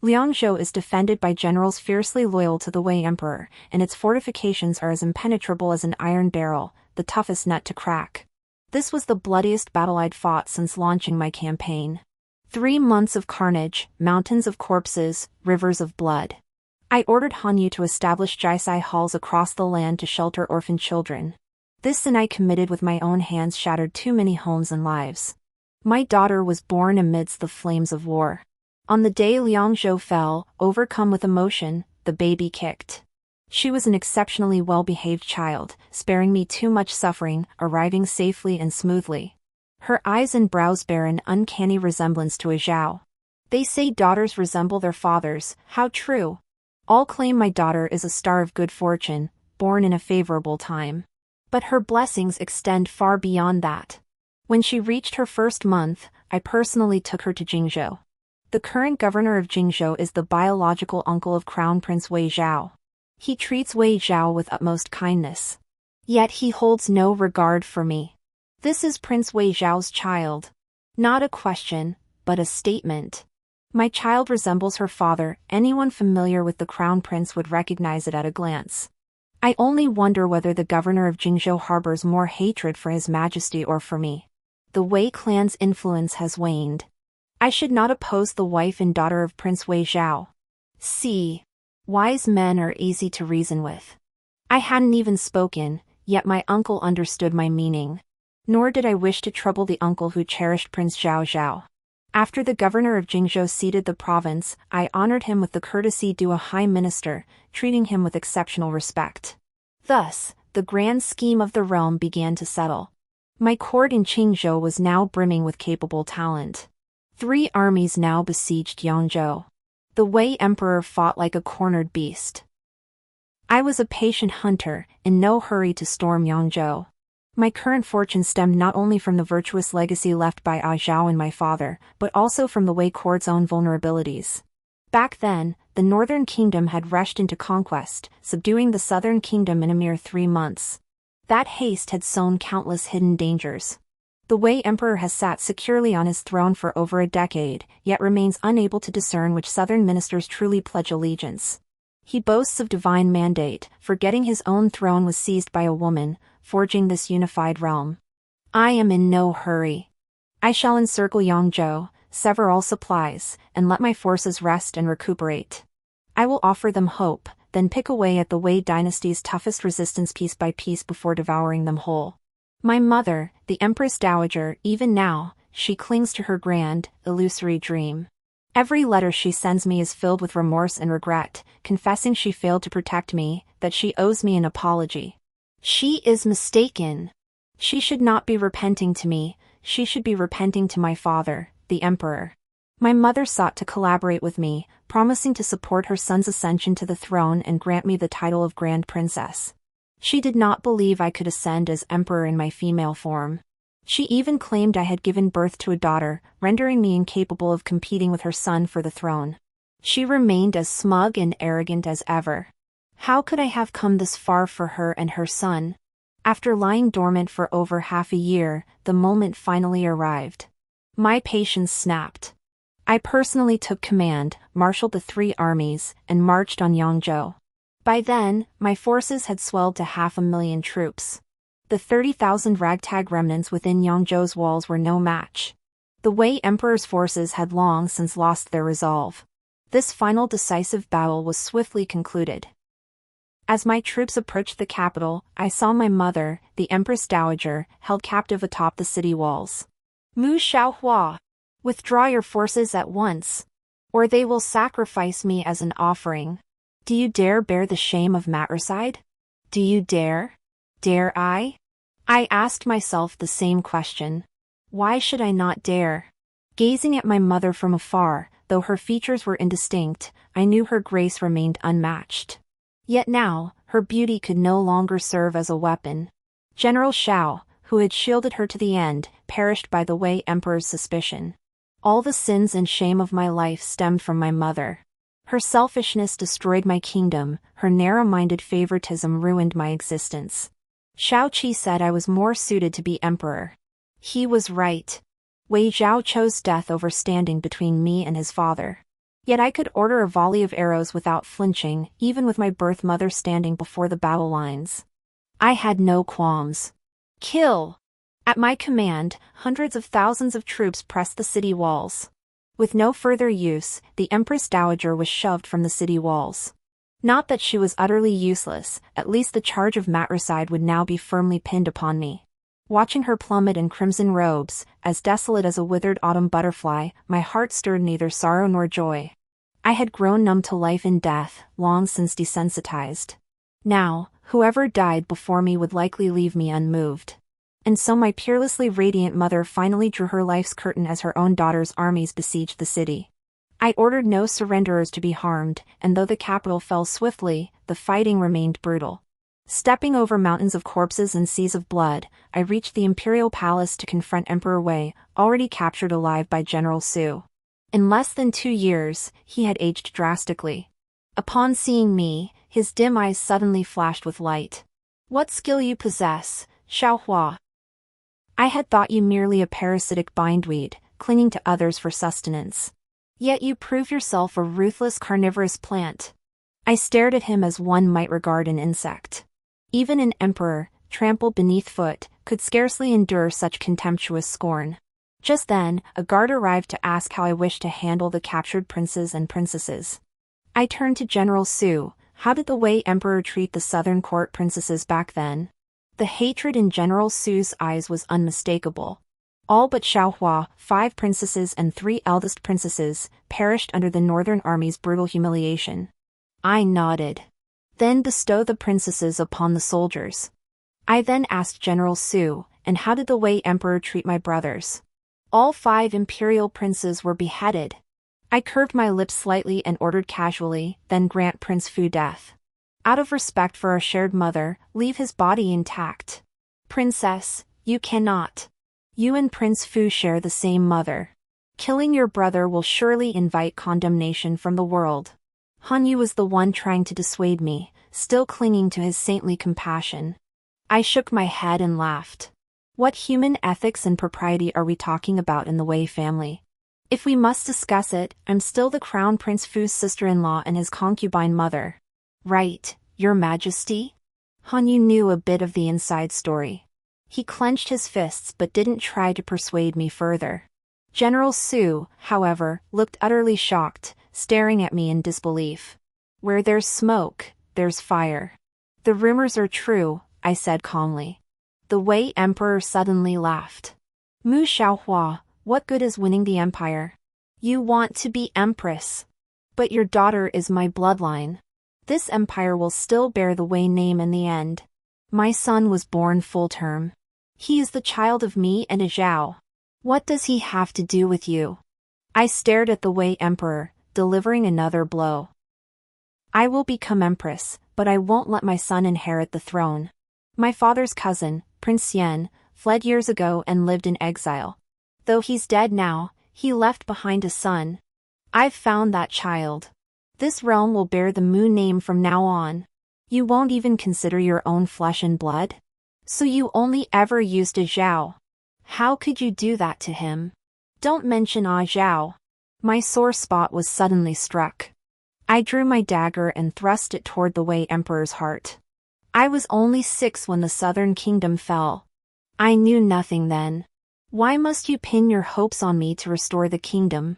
Liangzhou is defended by generals fiercely loyal to the Wei Emperor, and its fortifications are as impenetrable as an iron barrel, the toughest nut to crack. This was the bloodiest battle I'd fought since launching my campaign. 3 months of carnage, mountains of corpses, rivers of blood. I ordered Han Yu to establish Jisai halls across the land to shelter orphan children. This sin I committed with my own hands shattered too many homes and lives. My daughter was born amidst the flames of war. On the day Liangzhou fell, overcome with emotion, the baby kicked. She was an exceptionally well-behaved child, sparing me too much suffering, arriving safely and smoothly. Her eyes and brows bear an uncanny resemblance to a Zhao. They say daughters resemble their fathers, how true. All claim my daughter is a star of good fortune, born in a favorable time. But her blessings extend far beyond that. When she reached her first month, I personally took her to Jingzhou. The current governor of Jingzhou is the biological uncle of Crown Prince Wei Zhao. He treats Wei Zhao with utmost kindness. Yet he holds no regard for me. This is Prince Wei Zhao's child. Not a question, but a statement. My child resembles her father. Anyone familiar with the crown prince would recognize it at a glance. I only wonder whether the governor of Jingzhou harbors more hatred for His Majesty or for me. The Wei clan's influence has waned. I should not oppose the wife and daughter of Prince Wei Zhao. See, wise men are easy to reason with. I hadn't even spoken, yet my uncle understood my meaning. Nor did I wish to trouble the uncle who cherished Prince Zhao Zhao. After the governor of Jingzhou ceded the province, I honored him with the courtesy due a high minister, treating him with exceptional respect. Thus, the grand scheme of the realm began to settle. My court in Qingzhou was now brimming with capable talent. 3 armies now besieged Yangzhou. The Wei Emperor fought like a cornered beast. I was a patient hunter, in no hurry to storm Yangzhou. My current fortune stemmed not only from the virtuous legacy left by Zhao and my father, but also from the Wei court's own vulnerabilities. Back then, the northern kingdom had rushed into conquest, subduing the southern kingdom in a mere 3 months. That haste had sown countless hidden dangers. The Wei Emperor has sat securely on his throne for over a decade, yet remains unable to discern which southern ministers truly pledge allegiance. He boasts of divine mandate, forgetting his own throne was seized by a woman, forging this unified realm. I am in no hurry. I shall encircle Yangzhou, sever all supplies, and let my forces rest and recuperate. I will offer them hope, then pick away at the Wei dynasty's toughest resistance piece by piece before devouring them whole. My mother, the Empress Dowager, even now, she clings to her grand, illusory dream. Every letter she sends me is filled with remorse and regret, confessing she failed to protect me, that she owes me an apology. She is mistaken. She should not be repenting to me, she should be repenting to my father, the Emperor. My mother sought to collaborate with me, promising to support her son's ascension to the throne and grant me the title of Grand Princess. She did not believe I could ascend as Emperor in my female form. She even claimed I had given birth to a daughter, rendering me incapable of competing with her son for the throne. She remained as smug and arrogant as ever. How could I have come this far for her and her son? After lying dormant for over half a year, the moment finally arrived. My patience snapped. I personally took command, marshaled the 3 armies, and marched on Yangzhou. By then, my forces had swelled to 500,000 troops. The 30,000 ragtag remnants within Yangzhou's walls were no match. The Wei Emperor's forces had long since lost their resolve. This final decisive battle was swiftly concluded. As my troops approached the capital, I saw my mother, the Empress Dowager, held captive atop the city walls. Mu Xiaohua, withdraw your forces at once, or they will sacrifice me as an offering. Do you dare bear the shame of matricide? Do you dare? Dare I? I asked myself the same question. Why should I not dare? Gazing at my mother from afar, though her features were indistinct, I knew her grace remained unmatched. Yet now, her beauty could no longer serve as a weapon. General Xiao, who had shielded her to the end, perished by the Wei Emperor's suspicion. All the sins and shame of my life stemmed from my mother. Her selfishness destroyed my kingdom, her narrow-minded favoritism ruined my existence. Xiao Qi said I was more suited to be emperor. He was right. Wei Zhao chose death over standing between me and his father. Yet I could order a volley of arrows without flinching, even with my birth mother standing before the battle lines. I had no qualms. Kill! At my command, hundreds of thousands of troops pressed the city walls. With no further use, the Empress Dowager was shoved from the city walls. Not that she was utterly useless, at least the charge of matricide would now be firmly pinned upon me. Watching her plummet in crimson robes, as desolate as a withered autumn butterfly, my heart stirred neither sorrow nor joy. I had grown numb to life and death, long since desensitized. Now, whoever died before me would likely leave me unmoved. And so my peerlessly radiant mother finally drew her life's curtain as her own daughter's armies besieged the city. I ordered no surrenderers to be harmed, and though the capital fell swiftly, the fighting remained brutal. Stepping over mountains of corpses and seas of blood, I reached the imperial palace to confront Emperor Wei, already captured alive by General Su. In less than 2 years, he had aged drastically. Upon seeing me, his dim eyes suddenly flashed with light. What skill you possess, Xiaohua? I had thought you merely a parasitic bindweed, clinging to others for sustenance. Yet you prove yourself a ruthless carnivorous plant. I stared at him as one might regard an insect. Even an emperor, trampled beneath foot, could scarcely endure such contemptuous scorn. Just then, a guard arrived to ask how I wished to handle the captured princes and princesses. I turned to General Su. How did the Wei Emperor treat the southern court princesses back then? The hatred in General Su's eyes was unmistakable. All but Xiaohua, 5 princesses and 3 eldest princesses, perished under the northern army's brutal humiliation. I nodded. Then bestow the princesses upon the soldiers. I then asked General Su, and how did the Wei Emperor treat my brothers? All 5 imperial princes were beheaded. I curved my lips slightly and ordered casually, then grant Prince Fu death. Out of respect for our shared mother, leave his body intact. Princess, you cannot. You and Prince Fu share the same mother. Killing your brother will surely invite condemnation from the world. Han Yu was the one trying to dissuade me, still clinging to his saintly compassion. I shook my head and laughed. What human ethics and propriety are we talking about in the Wei family? If we must discuss it, I'm still the Crown Prince Fu's sister-in-law and his concubine mother. Right, Your Majesty? Han Yu knew a bit of the inside story. He clenched his fists but didn't try to persuade me further. General Su, however, looked utterly shocked, staring at me in disbelief. Where there's smoke, there's fire. The rumors are true, I said calmly. The Wei Emperor suddenly laughed. Mu Xiaohua, what good is winning the empire? You want to be empress. But your daughter is my bloodline. This empire will still bear the Wei name in the end. My son was born full term. He is the child of me and a Zhao. What does he have to do with you? I stared at the Wei Emperor, delivering another blow. I will become empress, but I won't let my son inherit the throne. My father's cousin, Prince Yen, fled years ago and lived in exile. Though he's dead now, he left behind a son. I've found that child. This realm will bear the Mu name from now on. You won't even consider your own flesh and blood? So you only ever used a Zhao. How could you do that to him? Don't mention a Zhao. My sore spot was suddenly struck. I drew my dagger and thrust it toward the Wei Emperor's heart. I was only 6 when the southern kingdom fell. I knew nothing then. Why must you pin your hopes on me to restore the kingdom?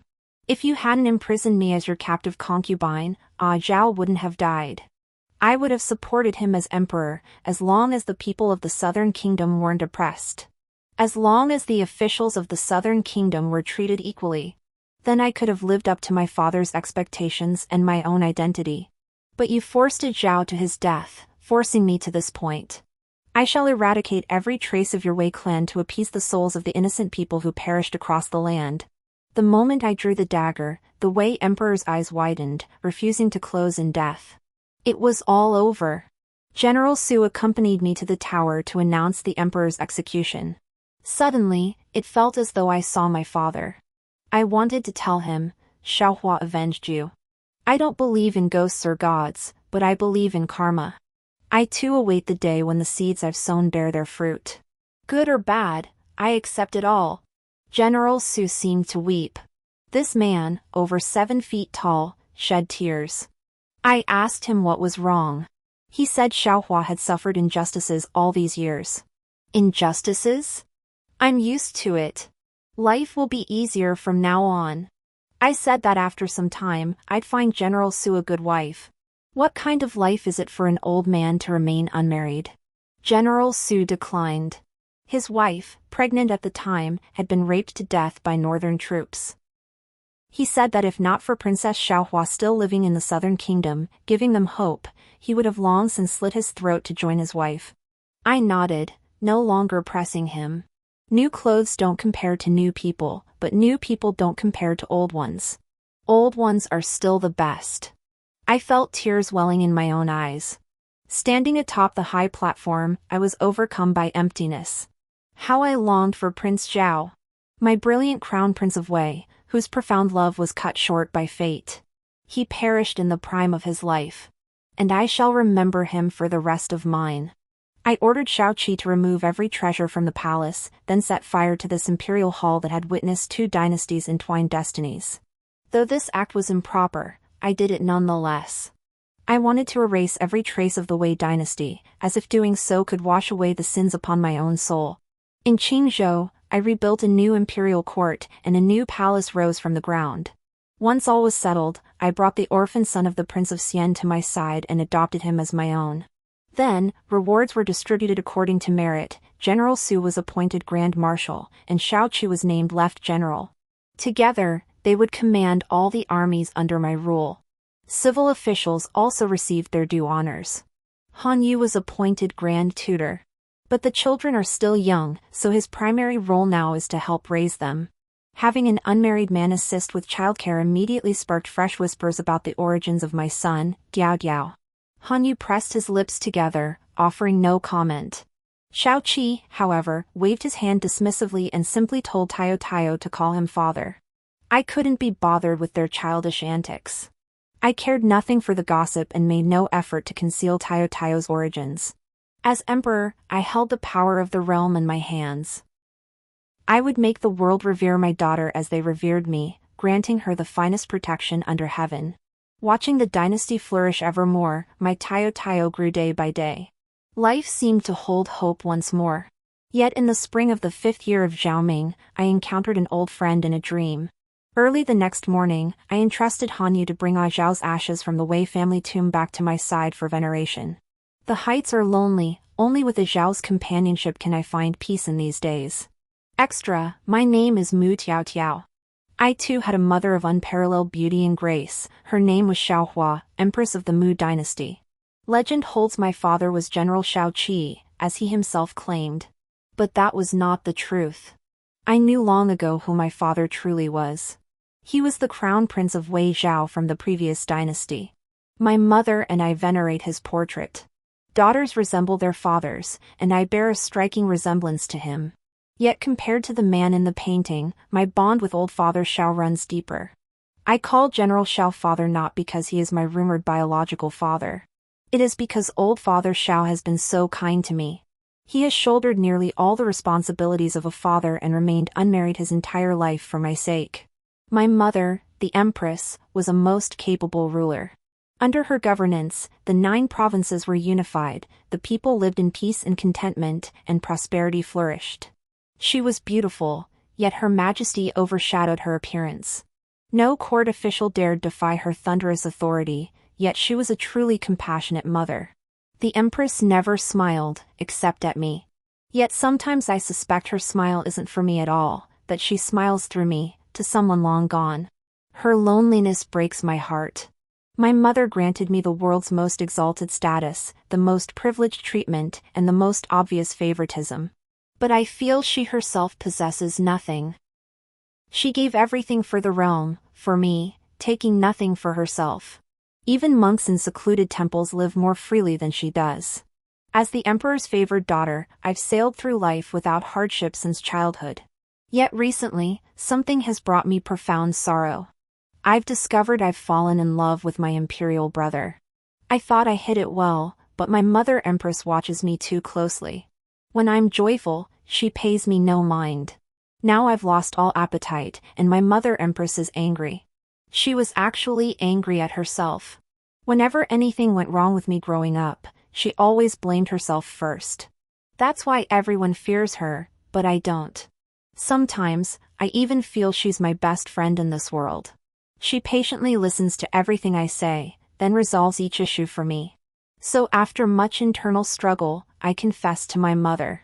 If you hadn't imprisoned me as your captive concubine, Ah Zhao wouldn't have died. I would have supported him as emperor, as long as the people of the southern kingdom weren't oppressed. As long as the officials of the southern kingdom were treated equally. Then I could have lived up to my father's expectations and my own identity. But you forced a Zhao to his death, forcing me to this point. I shall eradicate every trace of your Wei clan to appease the souls of the innocent people who perished across the land. The moment I drew the dagger, the Wei Emperor's eyes widened, refusing to close in death. It was all over. General Su accompanied me to the tower to announce the Emperor's execution. Suddenly, it felt as though I saw my father. I wanted to tell him, Xiaohua avenged you. I don't believe in ghosts or gods, but I believe in karma. I too await the day when the seeds I've sown bear their fruit. Good or bad, I accept it all. General Su seemed to weep. This man, over 7 feet tall, shed tears. I asked him what was wrong. He said Xiaohua had suffered injustices all these years. Injustices? I'm used to it. Life will be easier from now on. I said that after some time, I'd find General Su a good wife. What kind of life is it for an old man to remain unmarried? General Su declined. His wife, pregnant at the time, had been raped to death by northern troops. He said that if not for Princess Xiaohua still living in the southern kingdom, giving them hope, he would have long since slit his throat to join his wife. I nodded, no longer pressing him. New clothes don't compare to new people, but new people don't compare to old ones. Old ones are still the best. I felt tears welling in my own eyes. Standing atop the high platform, I was overcome by emptiness. How I longed for Prince Zhao. My brilliant crown prince of Wei, whose profound love was cut short by fate. He perished in the prime of his life. And I shall remember him for the rest of mine. I ordered Shaoqi to remove every treasure from the palace, then set fire to this imperial hall that had witnessed 2 dynasties entwine destinies. Though this act was improper, I did it nonetheless. I wanted to erase every trace of the Wei dynasty, as if doing so could wash away the sins upon my own soul. In Qingzhou, I rebuilt a new imperial court, and a new palace rose from the ground. Once all was settled, I brought the orphan son of the Prince of Xian to my side and adopted him as my own. Then, rewards were distributed according to merit. General Su was appointed Grand Marshal, and Shaoqi was named Left General. Together, they would command all the armies under my rule. Civil officials also received their due honors. Han Yu was appointed Grand Tutor. But the children are still young, so his primary role now is to help raise them. Having an unmarried man assist with childcare immediately sparked fresh whispers about the origins of my son, Diao Diao. Han Yu pressed his lips together, offering no comment. Shaoqi, however, waved his hand dismissively and simply told Tayo Tayo to call him father. I couldn't be bothered with their childish antics. I cared nothing for the gossip and made no effort to conceal Taio's origins. As emperor, I held the power of the realm in my hands. I would make the world revere my daughter as they revered me, granting her the finest protection under heaven. Watching the dynasty flourish evermore, my Taio grew day by day. Life seemed to hold hope once more. Yet in the spring of the 5th year of Zhaoming, I encountered an old friend in a dream. Early the next morning, I entrusted Han Yu to bring Zhao's ashes from the Wei family tomb back to my side for veneration. The heights are lonely, only with Zhao's companionship can I find peace in these days. Extra, my name is Mu Tiao. I too had a mother of unparalleled beauty and grace. Her name was Xiaohua, Empress of the Mu dynasty. Legend holds my father was General Shao Qi, as he himself claimed. But that was not the truth. I knew long ago who my father truly was. He was the crown prince of Wei Zhao from the previous dynasty. My mother and I venerate his portrait. Daughters resemble their fathers, and I bear a striking resemblance to him. Yet compared to the man in the painting, my bond with old father Shao runs deeper. I call General Shao father not because he is my rumored biological father. It is because old father Shao has been so kind to me. He has shouldered nearly all the responsibilities of a father and remained unmarried his entire life for my sake. My mother, the Empress, was a most capable ruler. Under her governance, the 9 provinces were unified, the people lived in peace and contentment, and prosperity flourished. She was beautiful, yet her majesty overshadowed her appearance. No court official dared defy her thunderous authority, yet she was a truly compassionate mother. The Empress never smiled, except at me. Yet sometimes I suspect her smile isn't for me at all, that she smiles through me, to someone long gone. Her loneliness breaks my heart. My mother granted me the world's most exalted status, the most privileged treatment, and the most obvious favoritism. But I feel she herself possesses nothing. She gave everything for the realm, for me, taking nothing for herself. Even monks in secluded temples live more freely than she does. As the emperor's favored daughter, I've sailed through life without hardship since childhood. Yet recently, something has brought me profound sorrow. I've discovered I've fallen in love with my imperial brother. I thought I hid it well, but my mother Empress watches me too closely. When I'm joyful, she pays me no mind. Now I've lost all appetite, and my mother Empress is angry. She was actually angry at herself. Whenever anything went wrong with me growing up, she always blamed herself first. That's why everyone fears her, but I don't. Sometimes, I even feel she's my best friend in this world. She patiently listens to everything I say, then resolves each issue for me. So after much internal struggle, I confessed to my mother.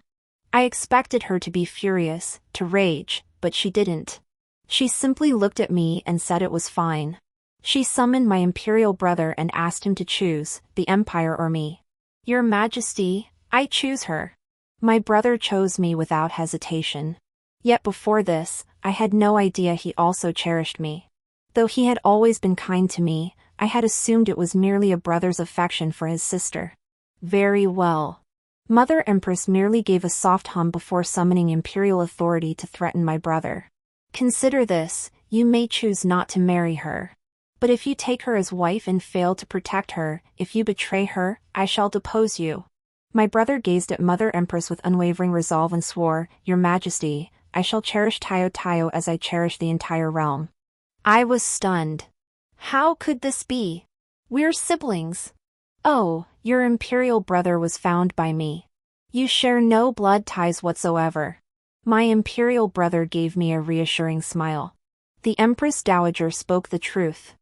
I expected her to be furious, to rage, but she didn't. She simply looked at me and said it was fine. She summoned my imperial brother and asked him to choose, the empire or me. Your Majesty, I choose her. My brother chose me without hesitation. Yet before this, I had no idea he also cherished me. Though he had always been kind to me, I had assumed it was merely a brother's affection for his sister. Very well. Mother Empress merely gave a soft hum before summoning imperial authority to threaten my brother. Consider this, you may choose not to marry her. But if you take her as wife and fail to protect her, if you betray her, I shall depose you. My brother gazed at Mother Empress with unwavering resolve and swore, Your Majesty, I shall cherish Taio as I cherish the entire realm. I was stunned. How could this be? We're siblings. Oh, your imperial brother was found by me. You share no blood ties whatsoever. My imperial brother gave me a reassuring smile. The Empress Dowager spoke the truth.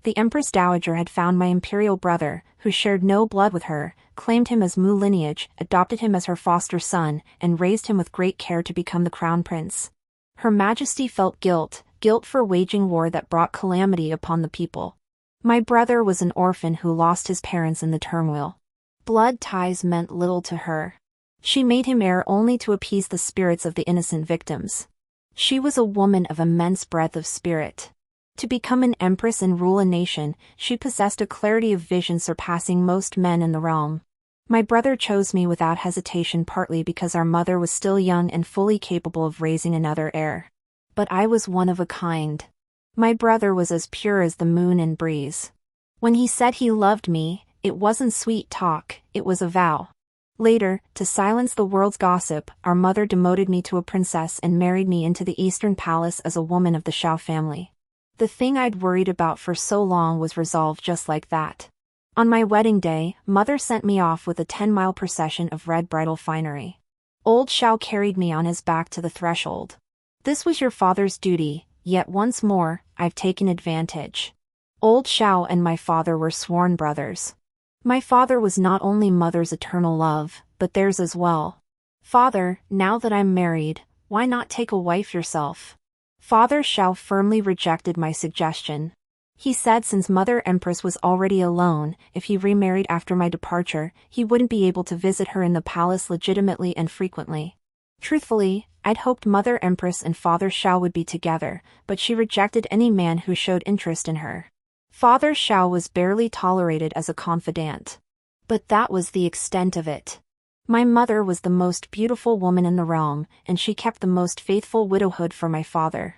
The Empress Dowager had found my imperial brother, who shared no blood with her, claimed him as Mu lineage, adopted him as her foster son, and raised him with great care to become the crown prince. Her Majesty felt guilt for waging war that brought calamity upon the people. My brother was an orphan who lost his parents in the turmoil. Blood ties meant little to her. She made him heir only to appease the spirits of the innocent victims. She was a woman of immense breadth of spirit. To become an empress and rule a nation, she possessed a clarity of vision surpassing most men in the realm. My brother chose me without hesitation partly because our mother was still young and fully capable of raising another heir. But I was one of a kind. My brother was as pure as the moon and breeze. When he said he loved me, it wasn't sweet talk, it was a vow. Later, to silence the world's gossip, our mother demoted me to a princess and married me into the Eastern Palace as a woman of the Shao family. The thing I'd worried about for so long was resolved just like that. On my wedding day, mother sent me off with a 10-mile procession of red bridal finery. Old Shao carried me on his back to the threshold. This was your father's duty, yet once more, I've taken advantage. Old Shao and my father were sworn brothers. My father was not only mother's eternal love, but theirs as well. Father, now that I'm married, why not take a wife yourself? Father Shao firmly rejected my suggestion. He said since Mother Empress was already alone, if he remarried after my departure, he wouldn't be able to visit her in the palace legitimately and frequently. Truthfully, I'd hoped Mother Empress and Father Shao would be together, but she rejected any man who showed interest in her. Father Shao was barely tolerated as a confidant. But that was the extent of it. My mother was the most beautiful woman in the realm, and she kept the most faithful widowhood for my father.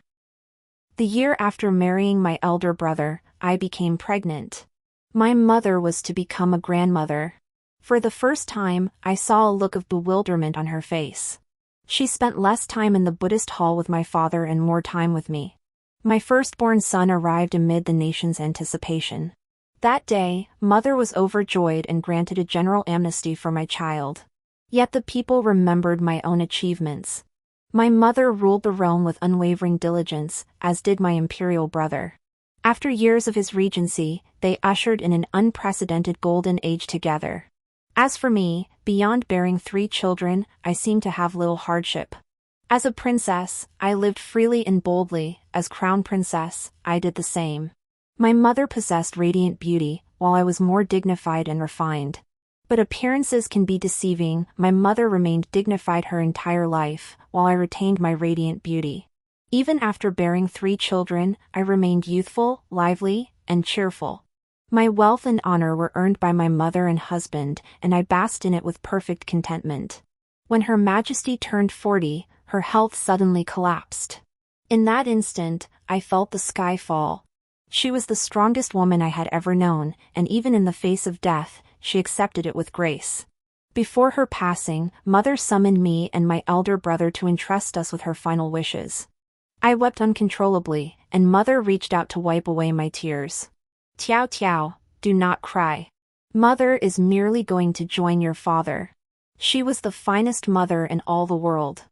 The year after marrying my elder brother, I became pregnant. My mother was to become a grandmother. For the first time, I saw a look of bewilderment on her face. She spent less time in the Buddhist hall with my father and more time with me. My firstborn son arrived amid the nation's anticipation. That day, mother was overjoyed and granted a general amnesty for my child. Yet the people remembered my own achievements. My mother ruled the realm with unwavering diligence, as did my imperial brother. After years of his regency, they ushered in an unprecedented golden age together. As for me, beyond bearing 3 children, I seemed to have little hardship. As a princess, I lived freely and boldly. As crown princess, I did the same. My mother possessed radiant beauty, while I was more dignified and refined. But appearances can be deceiving. My mother remained dignified her entire life, while I retained my radiant beauty. Even after bearing 3 children, I remained youthful, lively, and cheerful. My wealth and honor were earned by my mother and husband, and I basked in it with perfect contentment. When Her Majesty turned 40, her health suddenly collapsed. In that instant, I felt the sky fall. She was the strongest woman I had ever known, and even in the face of death, she accepted it with grace. Before her passing, Mother summoned me and my elder brother to entrust us with her final wishes. I wept uncontrollably, and Mother reached out to wipe away my tears. "Tiao Tiao, do not cry. Mother is merely going to join your father. She was the finest mother in all the world.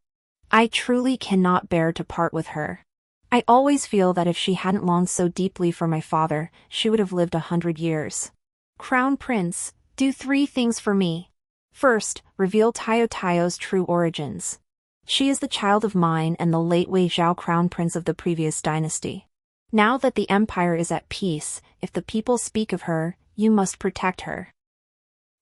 I truly cannot bear to part with her. I always feel that if she hadn't longed so deeply for my father, she would have lived 100 years. Crown Prince, do 3 things for me. First, reveal Taio Taio's true origins. She is the child of mine and the late Wei Zhao Crown Prince of the previous dynasty. Now that the empire is at peace, if the people speak of her, you must protect her.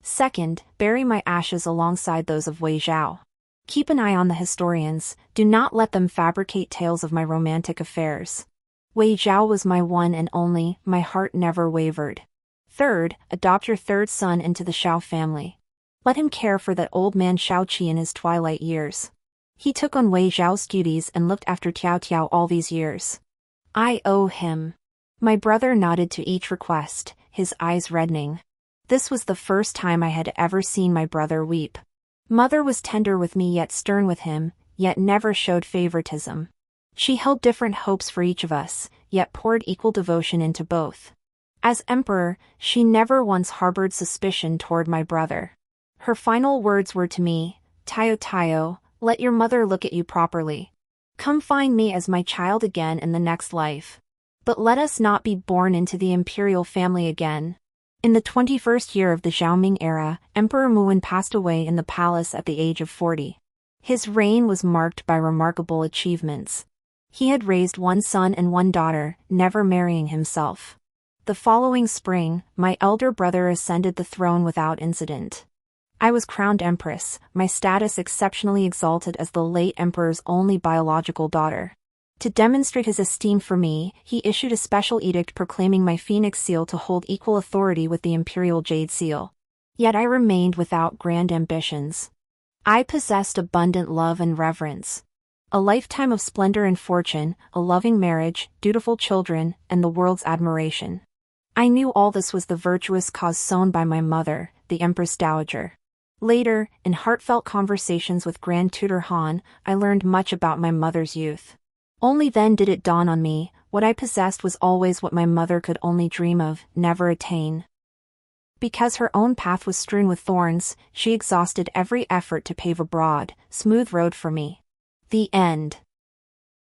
Second, bury my ashes alongside those of Wei Zhao. Keep an eye on the historians, do not let them fabricate tales of my romantic affairs. Wei Zhao was my one and only, my heart never wavered. Third, adopt your 3rd son into the Shao family. Let him care for that old man Shaoqi in his twilight years. He took on Wei Zhao's duties and looked after Tiao Tiao all these years. I owe him. My brother nodded to each request, his eyes reddening. This was the first time I had ever seen my brother weep. Mother was tender with me yet stern with him, yet never showed favoritism. She held different hopes for each of us, yet poured equal devotion into both. As emperor, she never once harbored suspicion toward my brother. Her final words were to me, "Taio Taio, let your mother look at you properly. Come find me as my child again in the next life. But let us not be born into the imperial family again." In the 21st year of the Xiaoming era, Emperor Muwen passed away in the palace at the age of 40. His reign was marked by remarkable achievements. He had raised 1 son and 1 daughter, never marrying himself. The following spring, my elder brother ascended the throne without incident. I was crowned empress, my status exceptionally exalted as the late emperor's only biological daughter. To demonstrate his esteem for me, he issued a special edict proclaiming my phoenix seal to hold equal authority with the imperial jade seal. Yet I remained without grand ambitions. I possessed abundant love and reverence. A lifetime of splendor and fortune, a loving marriage, dutiful children, and the world's admiration. I knew all this was the virtuous cause sown by my mother, the Empress Dowager. Later, in heartfelt conversations with Grand Tutor Han, I learned much about my mother's youth. Only then did it dawn on me, what I possessed was always what my mother could only dream of, never attain. Because her own path was strewn with thorns, she exhausted every effort to pave a broad, smooth road for me. The end.